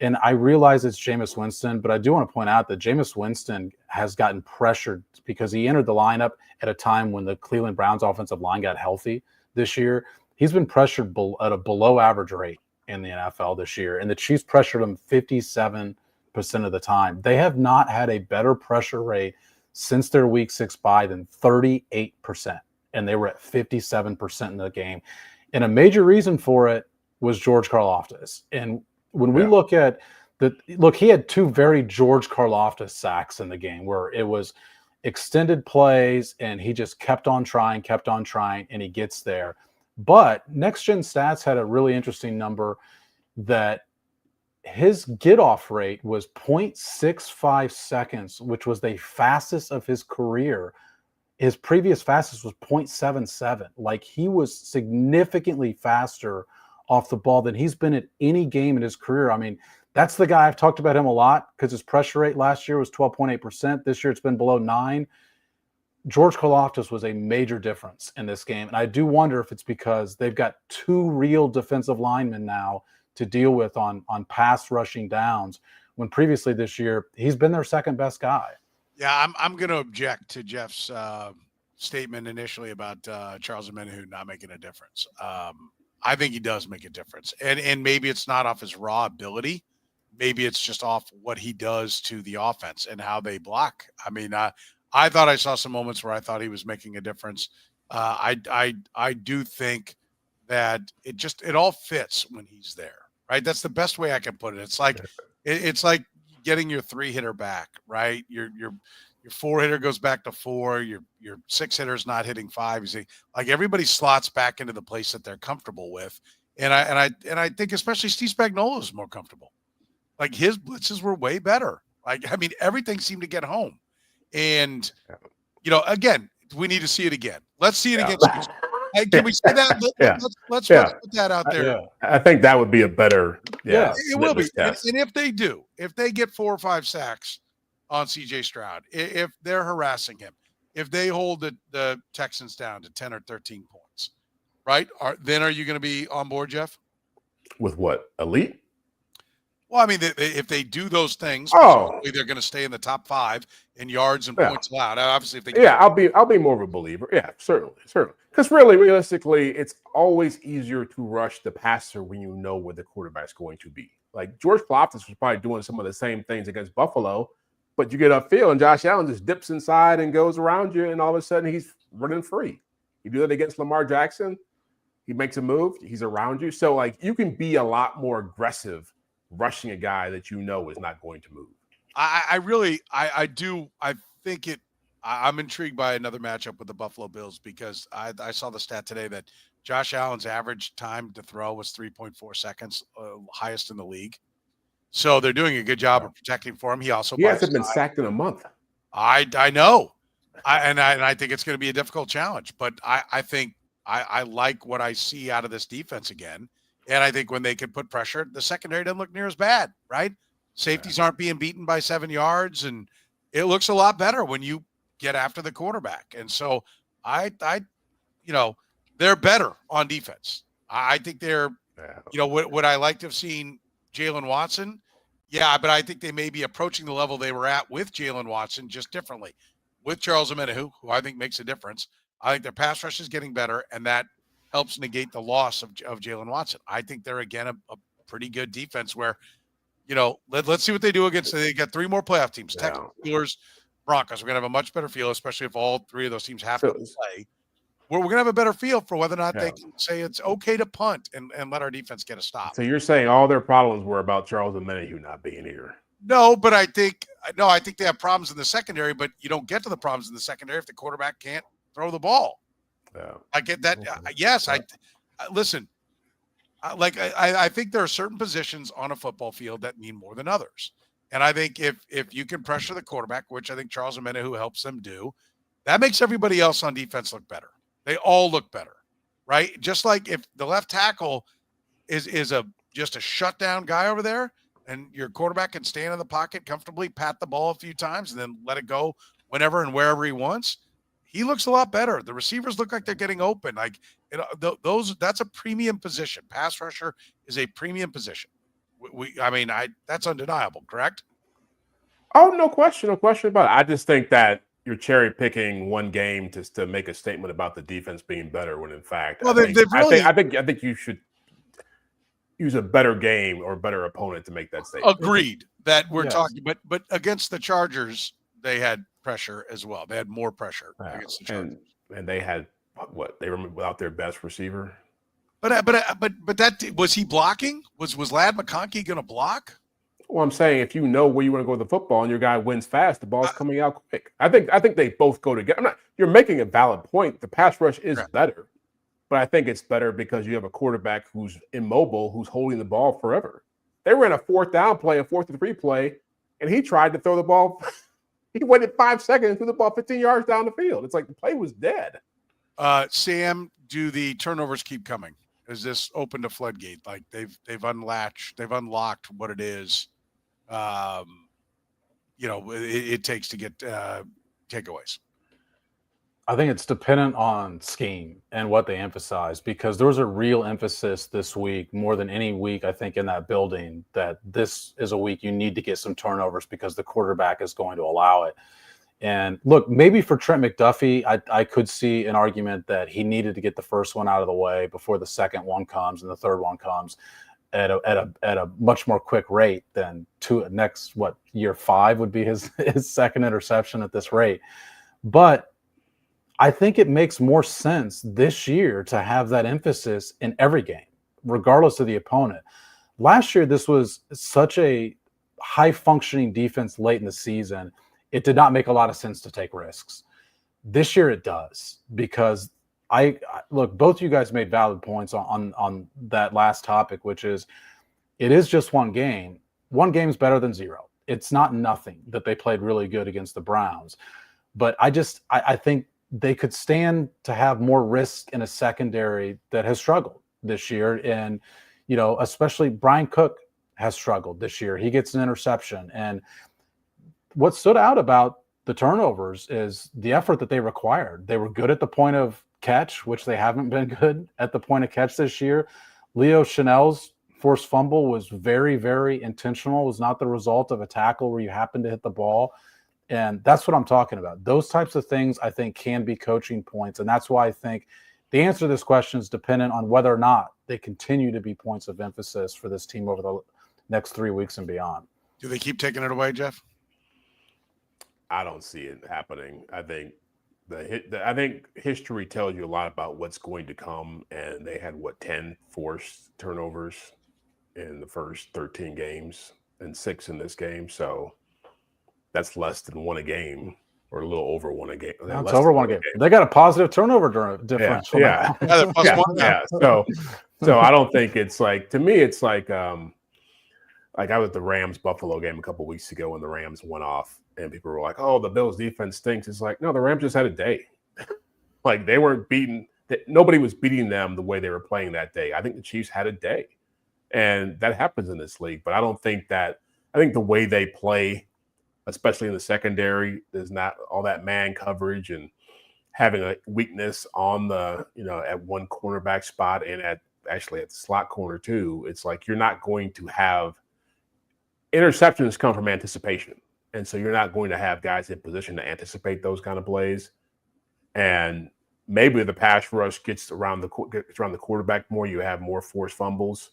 Speaker 4: and I realize it's Jameis Winston, but I do want to point out that Jameis Winston has gotten pressured because he entered the lineup at a time when the Cleveland Browns offensive line got healthy this year. He's been pressured at a below average rate in the NFL this year, and the Chiefs pressured him 57% of the time. They have not had a better pressure rate since their week 6 bye than 38%, and they were at 57% in the game. And a major reason for it was George Karlaftis. And when we look at he had 2 very George Karlaftis sacks in the game where it was extended plays and he just kept on trying, and he gets there. But Next Gen Stats had a really interesting number that his get-off rate was 0.65 seconds, which was the fastest of his career. His previous fastest was 0.77. Like, he was significantly faster off the ball than he's been at any game in his career. I mean, that's the guy. I've talked about him a lot because his pressure rate last year was 12.8%. This year it's been below 9. George Karlaftis was a major difference in this game. And I do wonder if it's because they've got 2 real defensive linemen now to deal with on pass rushing downs, when previously this year he's been their second best guy.
Speaker 1: Yeah, I'm going to object to Jeff's statement initially about Charles Omenihu not making a difference. I think he does make a difference. And maybe it's not off his raw ability. Maybe it's just off what he does to the offense and how they block. I mean, I thought I saw some moments where I thought he was making a difference. I do think that it all fits when he's there, right? That's the best way I can put it. It's like getting your 3-hitter back, right? Your 4-hitter goes back to 4. Your 6-hitter's not hitting 5. You see, like, everybody slots back into the place that they're comfortable with, and I think especially Steve Spagnuolo is more comfortable. Like, his blitzes were way better. Like, I mean, everything seemed to get home, and again, we need to see it again. Let's see it again. Hey, can we say that? Let's put that out there.
Speaker 3: Yeah. I think that would be a better.
Speaker 1: It will be. And if they get 4 or 5 sacks on CJ Stroud, if they're harassing him, if they hold the Texans down to 10 or 13 points, right? Then are you going to be on board, Jeff?
Speaker 3: With what? Elite?
Speaker 1: Well, I mean, if they do those things, they're going to stay in the top 5 in yards and points allowed. Obviously, if they
Speaker 3: I'll be more of a believer. Yeah, certainly. Because really, realistically, it's always easier to rush the passer when you know where the quarterback's going to be. Like, George Karlaftis was probably doing some of the same things against Buffalo, but you get upfield and Josh Allen just dips inside and goes around you, and all of a sudden he's running free. You do that against Lamar Jackson, he makes a move, he's around you. So, like, you can be a lot more aggressive rushing a guy that you know is not going to move.
Speaker 1: I'm intrigued by another matchup with the Buffalo Bills because I saw the stat today that Josh Allen's average time to throw was 3.4 seconds, highest in the league. So they're doing a good job of protecting for him. He hasn't
Speaker 3: been sacked in a month.
Speaker 1: I know. I think it's going to be a difficult challenge, but I think I like what I see out of this defense again. And I think when they can put pressure, the secondary doesn't look near as bad, right? Safeties aren't being beaten by 7 yards, and it looks a lot better when you get after the quarterback. And so they're better on defense. I think they're, would I like to have seen Jalen Watson? Yeah, but I think they may be approaching the level they were at with Jalen Watson just differently. With Charles Omenihu, who I think makes a difference, I think their pass rush is getting better, and that helps negate the loss of Jalen Watson. I think they're, again, pretty good defense where, let's see what they do against. They got 3 more playoff teams: Texans, Steelers, Broncos. We're gonna have a much better feel, especially if all 3 of those teams have to play. We're gonna have a better feel for whether or not they can say it's okay to punt and let our defense get a stop.
Speaker 3: So you're saying all their problems were about Charles Omenihu not being here?
Speaker 1: No, but I think they have problems in the secondary, but you don't get to the problems in the secondary if the quarterback can't throw the ball. Yeah. I get that. Yes, listen. I think there are certain positions on a football field that mean more than others. And I think if you can pressure the quarterback, which I think Charles Omenihu helps them do, that makes everybody else on defense look better. They all look better, right? Just like if the left tackle is just a shutdown guy over there, and your quarterback can stand in the pocket comfortably, pat the ball a few times, and then let it go whenever and wherever he wants, he looks a lot better. The receivers look like they're getting open. Like that's a premium position. Pass rusher is a premium position. That's undeniable, correct?
Speaker 3: Oh, no question about it. I just think that you're cherry picking one game just to make a statement about the defense being better, when in fact, I think you should use a better game or a better opponent to make that statement.
Speaker 1: Agreed that we're talking, but against the Chargers, they had pressure as well. They had more pressure against the Chargers,
Speaker 3: and they had what? They were without their best receiver.
Speaker 1: But that was he blocking? Was Ladd McConkey going to block?
Speaker 3: Well, I'm saying if you know where you want to go with the football and your guy wins fast, the ball's coming out quick. I think they both go together. You're making a valid point. The pass rush is better, but I think it's better because you have a quarterback who's immobile, who's holding the ball forever. They ran a 4th down play, a 4th and 3 play, and he tried to throw the ball. He waited 5 seconds and threw the ball 15 yards down the field. It's like the play was dead.
Speaker 1: Sam, do the turnovers keep coming? Is this open to floodgate? Like they've unlocked what it is. It takes to get takeaways.
Speaker 4: I think it's dependent on scheme and what they emphasize, because there was a real emphasis this week, more than any week, I think, in that building, that this is a week you need to get some turnovers because the quarterback is going to allow it. And look, maybe for Trent McDuffie, I could see an argument that he needed to get the first one out of the way before the second one comes and the third one comes at a much more quick rate than year 5 would be his second interception at this rate. But I think it makes more sense this year to have that emphasis in every game, regardless of the opponent. Last year, this was such a high-functioning defense late in the season, it did not make a lot of sense to take risks. This year it does, because look, both you guys made valid points on that last topic, which is it is just one game. One game's better than 0. It's not nothing that they played really good against the Browns. But I think they could stand to have more risk in a secondary that has struggled this year. And, especially Brian Cook has struggled this year. He gets an interception. And what stood out about the turnovers is the effort that they required. They were good at the point of catch, which they haven't been good at the point of catch this year. Leo Chanel's forced fumble was very, very intentional. It was not the result of a tackle where you happen to hit the ball. And that's what I'm talking about. Those types of things, I think, can be coaching points. And that's why I think the answer to this question is dependent on whether or not they continue to be points of emphasis for this team over the next 3 weeks and beyond.
Speaker 1: Do they keep taking it away, Jeff?
Speaker 3: I don't see it happening. I think I think history tells you a lot about what's going to come, and they had 10 forced turnovers in the first 13 games and 6 in this game. So that's less than 1 a game, or a little over 1 a game.
Speaker 4: That's over 1 a game. They got a positive turnover differential.
Speaker 3: Yeah. So I don't think it's like, to me, it's like I was at the Rams Buffalo game a couple weeks ago when the Rams went off, and people were like, "Oh, the Bills defense stinks." It's like, no, the Rams just had a day. Like, they weren't beaten. Nobody was beating them the way they were playing that day. I think the Chiefs had a day, and that happens in this league. But I don't think that. I think the way they play, especially in the secondary, there's not all that man coverage and having a weakness on the, at one cornerback spot and at the slot corner too. It's like you're not going to have interceptions come from anticipation. And so you're not going to have guys in position to anticipate those kind of plays. And maybe the pass rush gets around the quarterback more. You have more forced fumbles.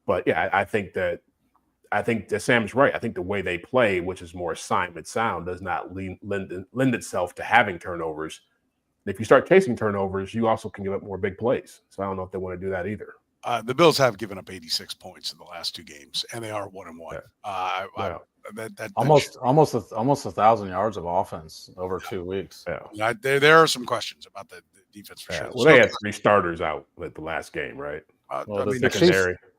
Speaker 3: But yeah, I think that Sam's right. I think the way they play, which is more assignment sound, does not lend itself to having turnovers. And if you start chasing turnovers, you also can give up more big plays. So I don't know if they want to do that either.
Speaker 1: The Bills have given up 86 points in the last 2 games, and they are 1-1.
Speaker 4: Almost 1,000 yards of offense over 2 weeks.
Speaker 3: Yeah.
Speaker 1: There are some questions about the defense for sure.
Speaker 3: Well, they had 3 starters out at the last game, right?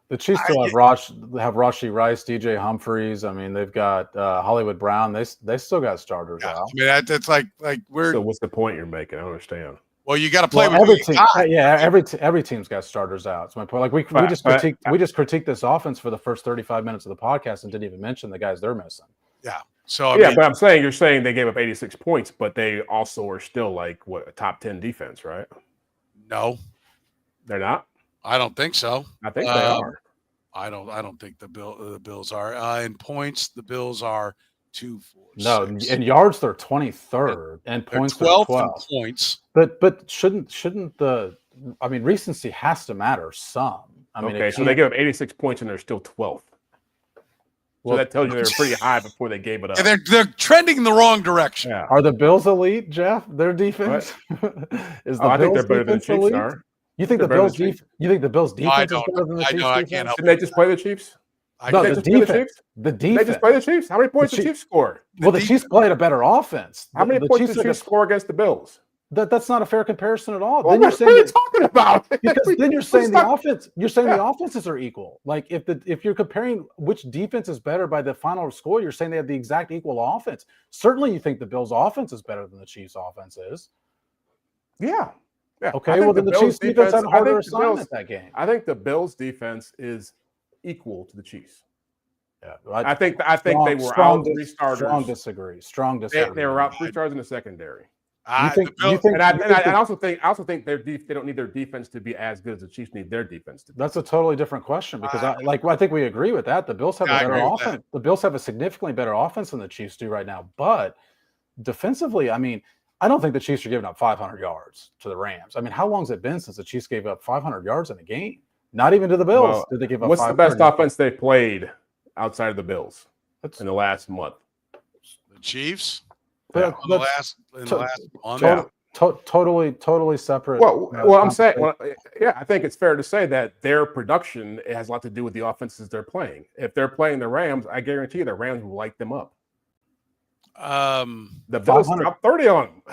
Speaker 4: The Chiefs still have Rashee Rice, DJ Humphries. I mean, they've got Hollywood Brown. They still got starters out.
Speaker 1: I mean, it's like we're.
Speaker 3: So what's the point you're making? I don't understand.
Speaker 1: Well, you got to play with
Speaker 4: every team. Yeah, every team's got starters out. That's my point. Like we just critiqued this offense for the first 35 minutes of the podcast and didn't even mention the guys they're missing.
Speaker 1: Yeah. So
Speaker 3: but I'm saying you're saying they gave up 86 points, but they also are still like a top 10 defense, right?
Speaker 1: No,
Speaker 3: they're not.
Speaker 1: I don't think so.
Speaker 3: I think they are.
Speaker 1: I don't think the Bills are. In points, the Bills are 2, 4,
Speaker 4: No,
Speaker 1: 6.
Speaker 4: in yards they're 23rd, and points
Speaker 1: they're 12th.
Speaker 4: 12th.
Speaker 1: Points.
Speaker 4: But shouldn't recency has to matter some.
Speaker 3: So they give up 86 points and they're still 12th. So that tells you they were pretty high before they gave it up.
Speaker 1: And they're trending in the wrong direction.
Speaker 3: Yeah.
Speaker 4: Are the Bills elite, Jeff? Their defense
Speaker 3: I think they're better than the Chiefs are.
Speaker 4: You think the Bills defense is better than the Chiefs?
Speaker 1: I can't help.
Speaker 3: Didn't they just play the Chiefs?
Speaker 4: The defense.
Speaker 3: They just play the Chiefs. How many points did the Chiefs score?
Speaker 4: The Chiefs played a better offense.
Speaker 3: How many points did the Chiefs score against the Bills?
Speaker 4: That's not a fair comparison at all.
Speaker 3: Well, then what are you talking about?
Speaker 4: Because then you're saying the offense. You're saying the offenses are equal. Like if you're comparing which defense is better by the final score, you're saying they have the exact equal offense. Certainly, you think the Bills' offense is better than the Chiefs' offense is.
Speaker 3: Yeah.
Speaker 4: Okay. Well, then the Chiefs' defense had a harder assignment that game.
Speaker 3: I think the Bills' defense is equal to the Chiefs.
Speaker 4: Yeah,
Speaker 3: I think they were out 3 starters.
Speaker 4: Strong disagree.
Speaker 3: They were out 3 stars in the secondary.
Speaker 4: I
Speaker 3: also think they don't need their defense to be as good as the Chiefs need their defense to be.
Speaker 4: That's a totally different question because I think we agree with that. The Bills have a better offense. The Bills have a significantly better offense than the Chiefs do right now. But defensively, I mean, I don't think the Chiefs are giving up 500 yards to the Rams. I mean, how long has it been since the Chiefs gave up 500 yards in a game? Not even to the Bills did they give up.
Speaker 3: What's the best offense they played outside of the Bills in the last month?
Speaker 1: The Chiefs.
Speaker 4: But
Speaker 1: in the last month.
Speaker 4: Totally separate.
Speaker 3: Well, I'm saying, I think it's fair to say that their production has a lot to do with the offenses they're playing. If they're playing the Rams, I guarantee you the Rams will light them up. The Bills dropped 30 on them.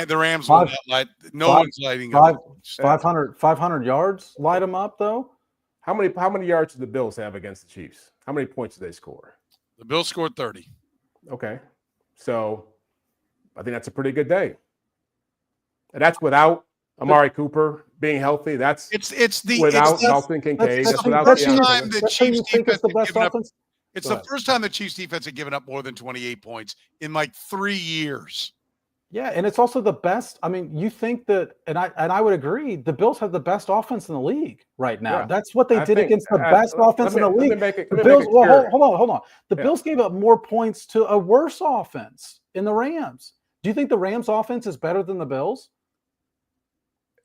Speaker 1: The Rams will not light. One's lighting up.
Speaker 4: 500 yards light them up though.
Speaker 3: How many yards did the Bills have against the Chiefs? How many points did they score?
Speaker 1: The Bills scored 30.
Speaker 3: Okay, so I think that's a pretty good day. And that's without Amari Cooper being healthy. It's without Dalton Kincaid.
Speaker 1: It's the first time the Chiefs defense had given up more than 28 points in like 3 years.
Speaker 4: Yeah, and it's also the best. I mean, you think that, and I would agree, the Bills have the best offense in the league right now. Yeah. That's what they did against the best offense in the league. Hold on. The Bills gave up more points to a worse offense in the Rams. Do you think the Rams offense is better than the Bills?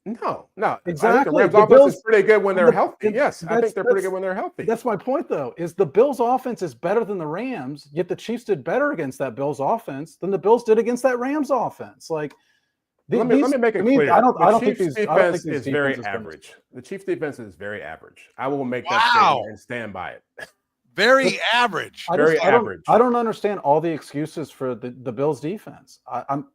Speaker 3: No,
Speaker 4: exactly.
Speaker 3: I think the Rams offense is pretty good when they're healthy. Yes, I think they're pretty good when they're healthy.
Speaker 4: That's my point, though, is the Bills offense is better than the Rams, yet the Chiefs did better against that Bills offense than the Bills did against that Rams offense. Like,
Speaker 3: let me make it clear.
Speaker 4: The
Speaker 3: Chiefs' defense is very average. The Chiefs' defense is very average. I will make that statement and stand by it.
Speaker 1: Very average.
Speaker 3: Very average.
Speaker 4: I don't understand all the excuses for the Bills' defense. I'm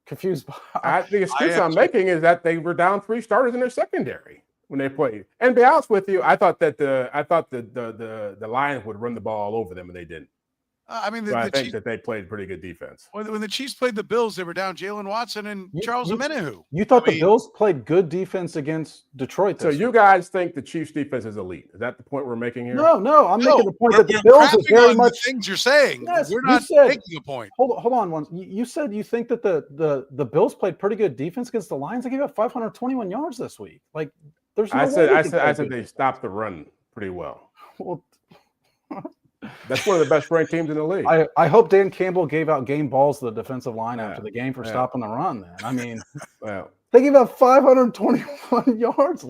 Speaker 4: confused.
Speaker 3: The excuse I'm making is that they were down 3 starters in their secondary when they played. And to be honest with you, I thought the Lions would run the ball all over them, and they didn't. I think that they played pretty good defense.
Speaker 1: When the Chiefs played the Bills, they were down Jalen Watson and Charles Omenihu.
Speaker 4: You thought the Bills played good defense against Detroit.
Speaker 3: So you guys think the Chiefs' defense is elite? Is that the point we're making here?
Speaker 4: No. I'm making the point that the Bills is very much
Speaker 1: the things you're saying.
Speaker 4: Yes,
Speaker 1: we're not making a point.
Speaker 4: Hold on. You said you think that the Bills played pretty good defense against the Lions. They gave up 521 yards this week. Like, there's no
Speaker 3: I said they stopped the run pretty well.
Speaker 4: Well.
Speaker 3: That's one of the best ranked teams in the league.
Speaker 4: I hope Dan Campbell gave out game balls to the defensive line after the game for stopping the run. Then I mean, they gave up 521 yards.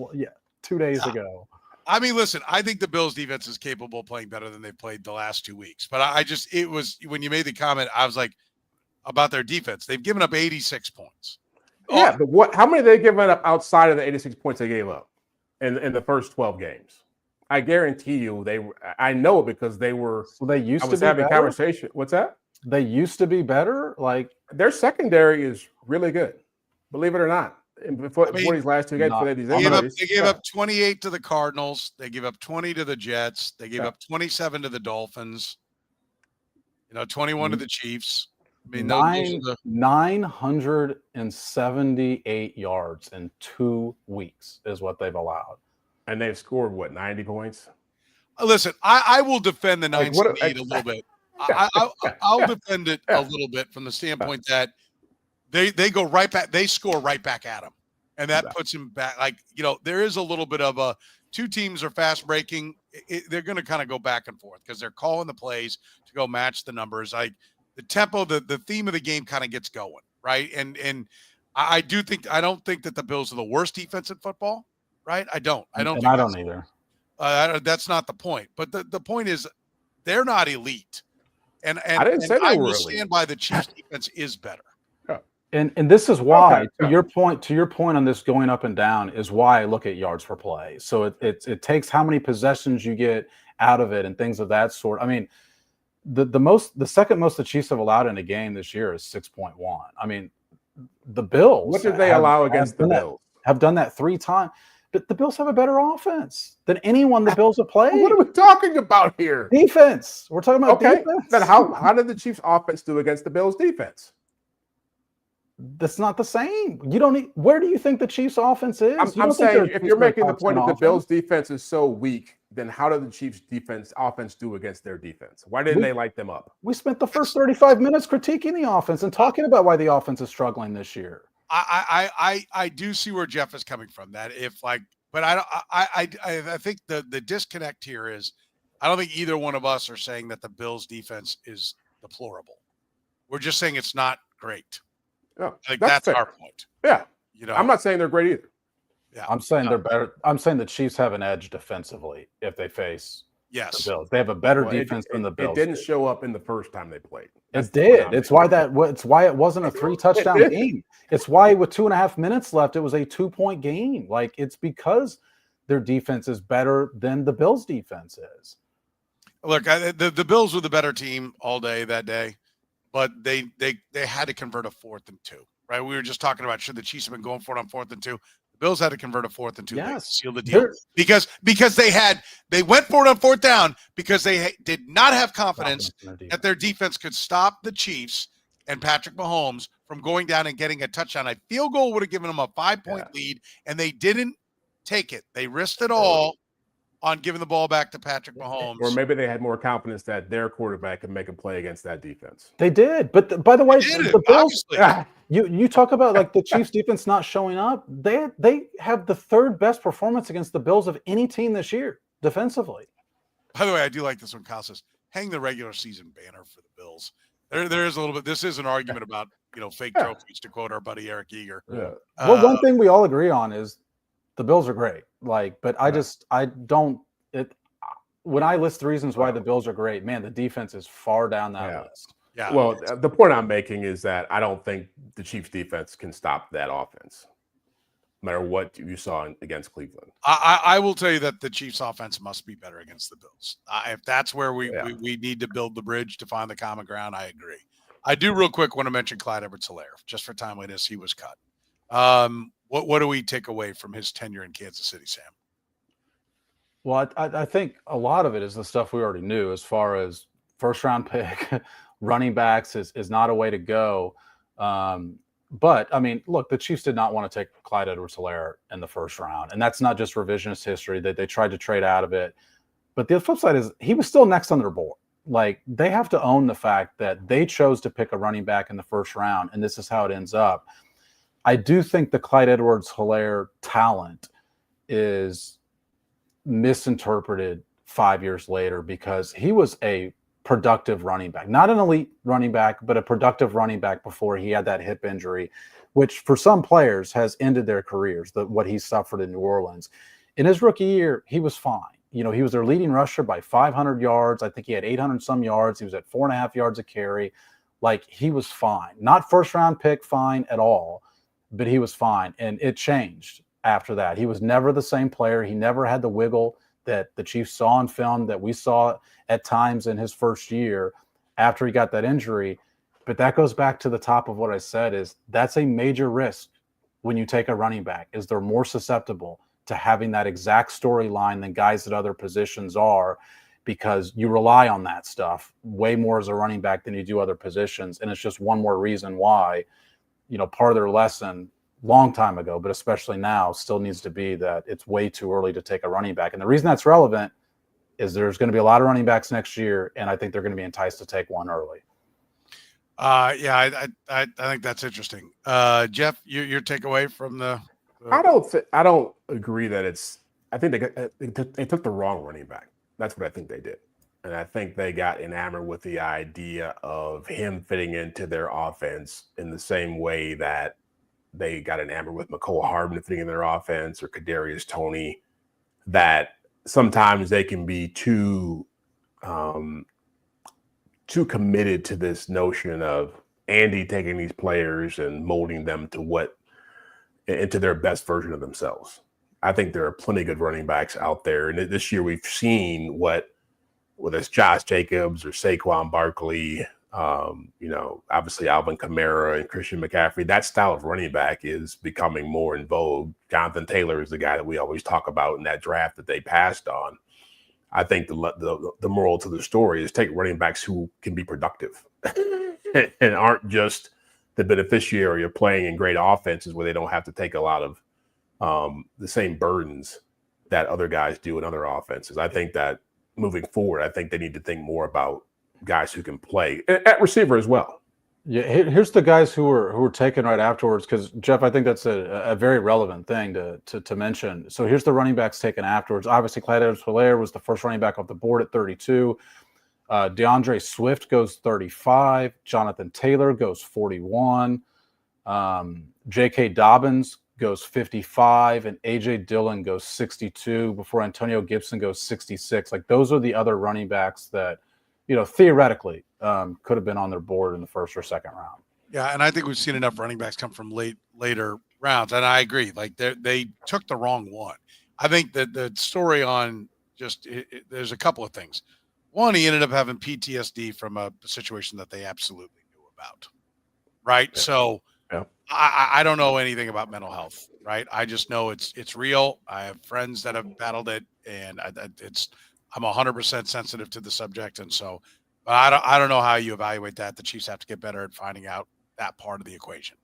Speaker 4: 2 days ago.
Speaker 1: I mean, listen, I think the Bills defense is capable of playing better than they've played the last 2 weeks. But it was when you made the comment, I was like, about their defense. They've given up 86 points.
Speaker 3: Yeah, but how many they given up outside of the 86 points they gave up in the first 12 games? I guarantee you I know because they were.
Speaker 4: So they used
Speaker 3: I
Speaker 4: to
Speaker 3: was
Speaker 4: be
Speaker 3: having
Speaker 4: better?
Speaker 3: conversation. What's that?
Speaker 4: They used to be better. Like
Speaker 3: their secondary is really good, believe it or not. Before these last 2 games,
Speaker 1: they gave up 28 to the Cardinals. They gave up 20 to the Jets. They gave up 27 to the Dolphins. 21 to the Chiefs. I mean,
Speaker 4: 978 yards in 2 weeks is what they've allowed.
Speaker 3: And they've scored, 90 points?
Speaker 1: Listen, I will defend the 978 a little bit. I'll defend it a little bit from the standpoint that they go right back. They score right back at them. And that puts him back. There is a little bit of a two teams are fast breaking. They're going to kind of go back and forth because they're calling the plays to go match the numbers. The tempo, the theme of the game kind of gets going, right? And I don't think that the Bills are the worst defense in football, right? I don't either. That's not the point. But the point is they're not elite. And
Speaker 3: I didn't say
Speaker 1: I will stand by the Chiefs defense is better.
Speaker 4: And this is why, to your point on this going up and down, is why I look at yards per play. So it takes how many possessions you get out of it and things of that sort. I mean, the second most the Chiefs have allowed in a game this year is 6.1. I mean, the Bills.
Speaker 3: What did they allow against the Bills?
Speaker 4: Have done that 3 times. But the Bills have a better offense than anyone the Bills have played.
Speaker 3: What are we talking about here?
Speaker 4: Defense. We're talking about defense.
Speaker 3: Then how did the Chiefs offense do against the Bills defense?
Speaker 4: That's not the same. Where do you think the Chiefs offense is?
Speaker 3: I'm saying if you're making the point that the Bills defense is so weak, then how did the Chiefs offense do against their defense? Why didn't they light them up?
Speaker 4: We spent the first 35 minutes critiquing the offense and talking about why the offense is struggling this year.
Speaker 1: I do see where Jeff is coming from. But I think the disconnect here is I don't think either one of us are saying that the Bills defense is deplorable. We're just saying it's not great.
Speaker 3: Yeah,
Speaker 1: that's our point.
Speaker 3: Yeah. I'm not saying they're great either.
Speaker 4: Yeah. I'm saying they're better. I'm saying the Chiefs have an edge defensively if they face the Bills. They have a better defense than the Bills.
Speaker 3: It didn't show up in the first time they played.
Speaker 4: It did. It's why it wasn't a 3-touchdown game. It's why with 2.5 minutes left, it was a 2-point game. It's because their defense is better than the Bills' defense is.
Speaker 1: Look, the Bills were the better team all day that day. But they had to convert a 4th and 2, right? We were just talking about should the Chiefs have been going for it on 4th and 2. The Bills had to convert a 4th and 2.
Speaker 4: Yes.
Speaker 1: Seal the deal because they went for it on 4th down because they did not have confidence that their defense could stop the Chiefs and Patrick Mahomes from going down and getting a touchdown. A field goal would have given them a 5-point lead, and they didn't take it. They risked it all on giving the ball back to Patrick Mahomes.
Speaker 3: Or maybe they had more confidence that their quarterback could make a play against that defense.
Speaker 4: They did. But by the way, the Bills, you talk about the Chiefs defense not showing up. They have the 3rd best performance against the Bills of any team this year defensively.
Speaker 1: By the way, I do like this one, Kyle says, hang the regular season banner for the Bills. There is a little bit. This is an argument about, fake trophies, to quote our buddy Eric Eager.
Speaker 3: Yeah.
Speaker 4: Well, one thing we all agree on is the Bills are great. But when I list the reasons why the Bills are great, man, the defense is far down that list.
Speaker 1: Yeah.
Speaker 3: Well, the point I'm making is that I don't think the Chiefs defense can stop that offense, no matter what you saw against Cleveland.
Speaker 1: I will tell you that the Chiefs offense must be better against the Bills. If that's where we need to build the bridge to find the common ground, I agree. I do real quick want to mention Clyde Edwards-Helaire, just for timeliness. He was cut. What do we take away from his tenure in Kansas City, Sam?
Speaker 4: Well, I think a lot of it is the stuff we already knew as far as first-round pick, running backs is not a way to go. But, I mean, look, the Chiefs did not want to take Clyde Edwards-Helaire in the first round. And that's not just revisionist history. They tried to trade out of it. But the flip side is he was still next on their board. They have to own the fact that they chose to pick a running back in the first round, and this is how it ends up. I do think the Clyde Edwards-Helaire talent is misinterpreted 5 years later because he was a productive running back, not an elite running back, but a productive running back before he had that hip injury, which for some players has ended their careers, what he suffered in New Orleans. In his rookie year, he was fine. He was their leading rusher by 500 yards. I think he had 800 some yards. He was at 4.5 yards a carry. Like, he was fine. Not first round pick fine at all, but he was fine. And it changed after that. He was never the same player. He never had the wiggle that the Chiefs saw on film, that we saw at times in his first year after he got that injury. But that goes back to the top of what I said, is that's a major risk when you take a running back, is they're more susceptible to having that exact storyline than guys at other positions are, because you rely on that stuff way more as a running back than you do other positions. And it's just one more reason why, part of their lesson long time ago, but especially now, still needs to be that it's way too early to take a running back. And the reason that's relevant is there's going to be a lot of running backs next year, and I think they're going to be enticed to take one early.
Speaker 1: I think that's interesting. Jeff, your takeaway from the
Speaker 3: I don't agree that it's. I think they took the wrong running back. That's what I think they did, and I think they got enamored with the idea of him fitting into their offense in the same way that they got enamored with McCole Hardman fitting in their offense, or Kadarius Toney. That sometimes they can be too committed to this notion of Andy taking these players and molding them into their best version of themselves. I think there are plenty of good running backs out there. And this year we've seen whether it's Josh Jacobs or Saquon Barkley, obviously Alvin Kamara and Christian McCaffrey, that style of running back is becoming more in vogue. Jonathan Taylor is the guy that we always talk about in that draft that they passed on. I think the moral to the story is take running backs who can be productive and aren't just the beneficiary of playing in great offenses where they don't have to take a lot of the same burdens that other guys do in other offenses. I think that moving forward, I think they need to think more about guys who can play at receiver as well.
Speaker 4: Yeah, here's the guys who were taken right afterwards, because Jeff, I think that's a very relevant thing to mention. So here's the running backs taken afterwards. Obviously, Clyde Edwards-Helaire was the first running back off the board at 32. DeAndre Swift goes 35. Jonathan Taylor goes 41. J.K. Dobbins goes 55, and A.J. Dillon goes 62 before Antonio Gibson goes 66. Like, those are the other running backs that, theoretically could have been on their board in the first or second round.
Speaker 1: Yeah, and I think we've seen enough running backs come from later rounds, and I agree. Like, they took the wrong one. I think that the story on there's a couple of things. One, he ended up having PTSD from a situation that they absolutely knew about, right? Yeah. So yeah. I don't know anything about mental health, right? I just know it's real. I have friends that have battled it, and I'm 100% sensitive to the subject, and so I don't know how you evaluate that. The Chiefs have to get better at finding out that part of the equation,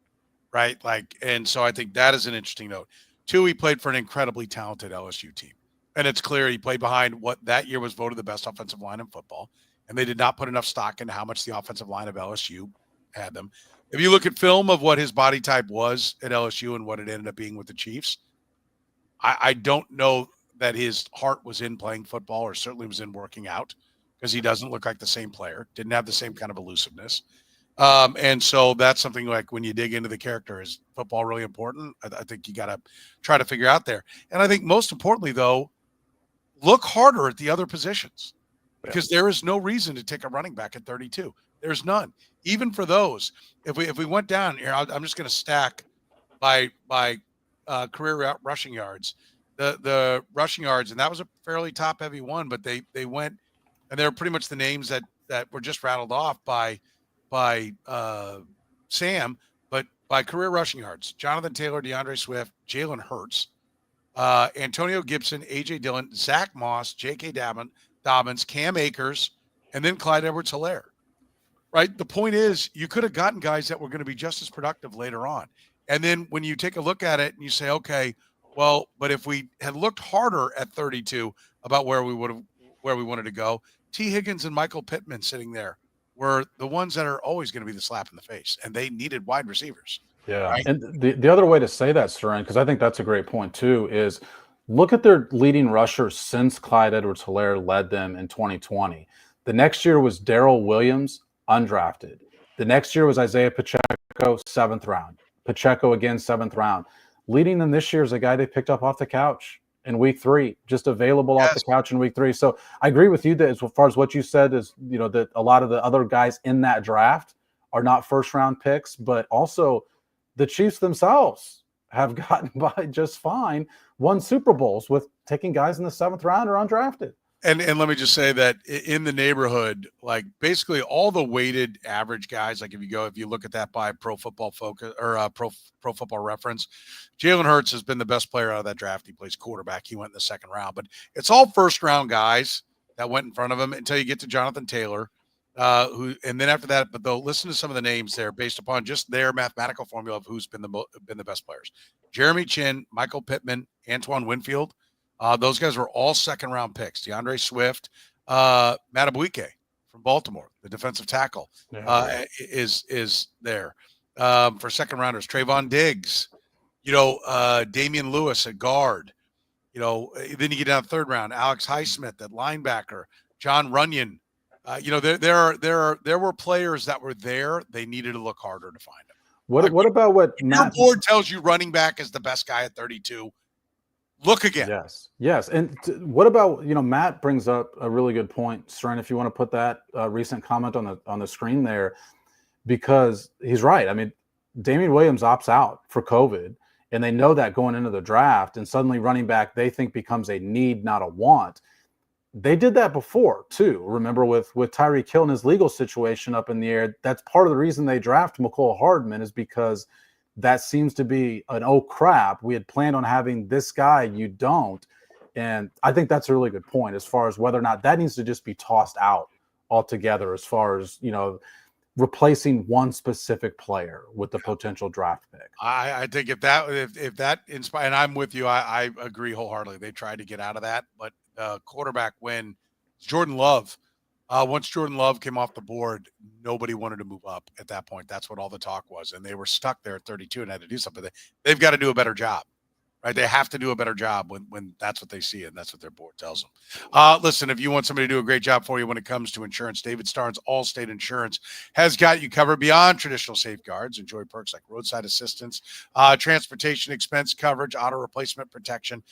Speaker 1: right? Like, and so I think that is an interesting note. Two, he played for an incredibly talented LSU team. And it's clear he played behind what that year was voted the best offensive line in football. And they did not put enough stock into how much the offensive line of LSU had them. If you look at film of what his body type was at LSU and what it ended up being with the Chiefs, I don't know that his heart was in playing football, or certainly was in working out, because he doesn't look like the same player, didn't have the same kind of elusiveness. And so that's something, like, when you dig into the character, is football really important? I think you got to try to figure out there. And I think most importantly, though, look harder at the other positions, because there is no reason to take a running back at 32. There's none. Even for those, if we went down here, I'm just going to stack by career rushing yards, the rushing yards, and that was a fairly top heavy one. But they went, and they're pretty much the names that were just rattled off by Sam, but by career rushing yards: Jonathan Taylor, DeAndre Swift, Jalen Hurts, Antonio Gibson, A.J. Dillon, Zach Moss, J.K. Dobbins, Cam Akers, and then Clyde Edwards-Helaire. Right? The point is, you could have gotten guys that were going to be just as productive later on. And then when you take a look at it and you say, okay, well, but if we had looked harder at 32 about where we wanted to go, T. Higgins and Michael Pittman sitting there were the ones that are always going to be the slap in the face, and they needed wide receivers.
Speaker 4: Yeah.
Speaker 1: Right?
Speaker 4: And the other way to say that, Soren, because I think that's a great point too, is look at their leading rushers since Clyde Edwards-Helaire led them in 2020. The next year was Darrell Williams, undrafted. The next year was Isaiah Pacheco, 7th round. Pacheco again, 7th round. Leading them this year is a guy they picked up off the couch in week 3, just available off the couch in week 3. So I agree with you that as far as what you said is, that a lot of the other guys in that draft are not first round picks, but also the Chiefs themselves have gotten by just fine, won Super Bowls with taking guys in the 7th round or undrafted.
Speaker 1: And let me just say that in the neighborhood, like basically all the weighted average guys, like if you look at that by Pro Football Focus or Pro Football Reference, Jalen Hurts has been the best player out of that draft. He plays quarterback. He went in the 2nd round, but it's all first round guys that went in front of him until you get to Jonathan Taylor, and then after that. But they'll listen to some of the names there based upon just their mathematical formula of who's been the best players: Jeremy Chin, Michael Pittman, Antoine Winfield. Those guys were all 2nd round picks. DeAndre Swift, Matabwike from Baltimore, the defensive tackle, is there for 2nd rounders. Trayvon Diggs, Damian Lewis at guard. Then you get down 3rd round. Alex Highsmith at linebacker. John Runyon. There were players that were there. They needed to look harder to find them.
Speaker 4: What about what
Speaker 1: your board tells you running back is the best guy at 32? Look again.
Speaker 4: Yes. And what about, Matt brings up a really good point, Soren, if you want to put that recent comment on the screen there, because he's right. I mean, Damian Williams opts out for COVID, and they know that going into the draft, and suddenly running back they think becomes a need, not a want. They did that before too. Remember with Tyreek Hill and his legal situation up in the air, that's part of the reason they draft McCole Hardman, is because that seems to be an oh crap, we had planned on having this guy, you don't. And I think that's a really good point as far as whether or not that needs to just be tossed out altogether, as far as, replacing one specific player with the potential draft pick.
Speaker 1: I think if that inspires, and I'm with you, I agree wholeheartedly. They tried to get out of that, but quarterback when Jordan Love. Once Jordan Love came off the board, nobody wanted to move up at that point. That's what all the talk was. And they were stuck there at 32 and had to do something. They've got to do a better job, right? They have to do a better job when that's what they see and that's what their board tells them. Listen, if you want somebody to do a great job for you when it comes to insurance, David Starnes Allstate Insurance has got you covered beyond traditional safeguards. Enjoy perks like roadside assistance, transportation expense coverage, auto replacement protection.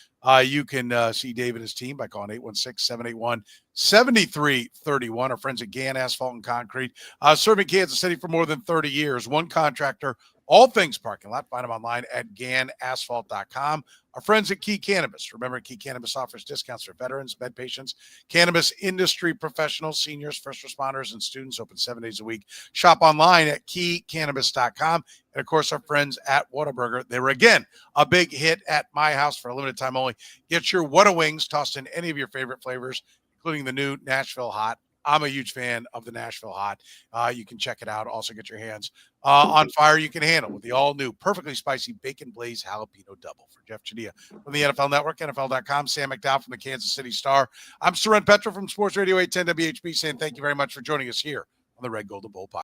Speaker 1: You can see Dave and his team by calling 816-781-7331. Our friends at Gann Asphalt and Concrete, serving Kansas City for more than 30 years. One contractor, all things parking lot. Find them online at GannAsphalt.com. Our friends at Key Cannabis. Remember, Key Cannabis offers discounts for veterans, med patients, cannabis industry professionals, seniors, first responders, and students. Open 7 days a week. Shop online at KeyCannabis.com. And, of course, our friends at Whataburger. They were, again, a big hit at my house for a limited time only. Get your Whata Wings tossed in any of your favorite flavors, including the new Nashville Hot. I'm a huge fan of the Nashville Hot. You can check it out. Also get your hands on fire you can handle with the all-new perfectly spicy Bacon Blaze Jalapeno Double. For Jeff Chadiha from the NFL Network, NFL.com, Sam McDowell from the Kansas City Star, I'm Soren Petro from Sports Radio 810 WHB saying thank you very much for joining us here on the Red Gold and Bold Podcast.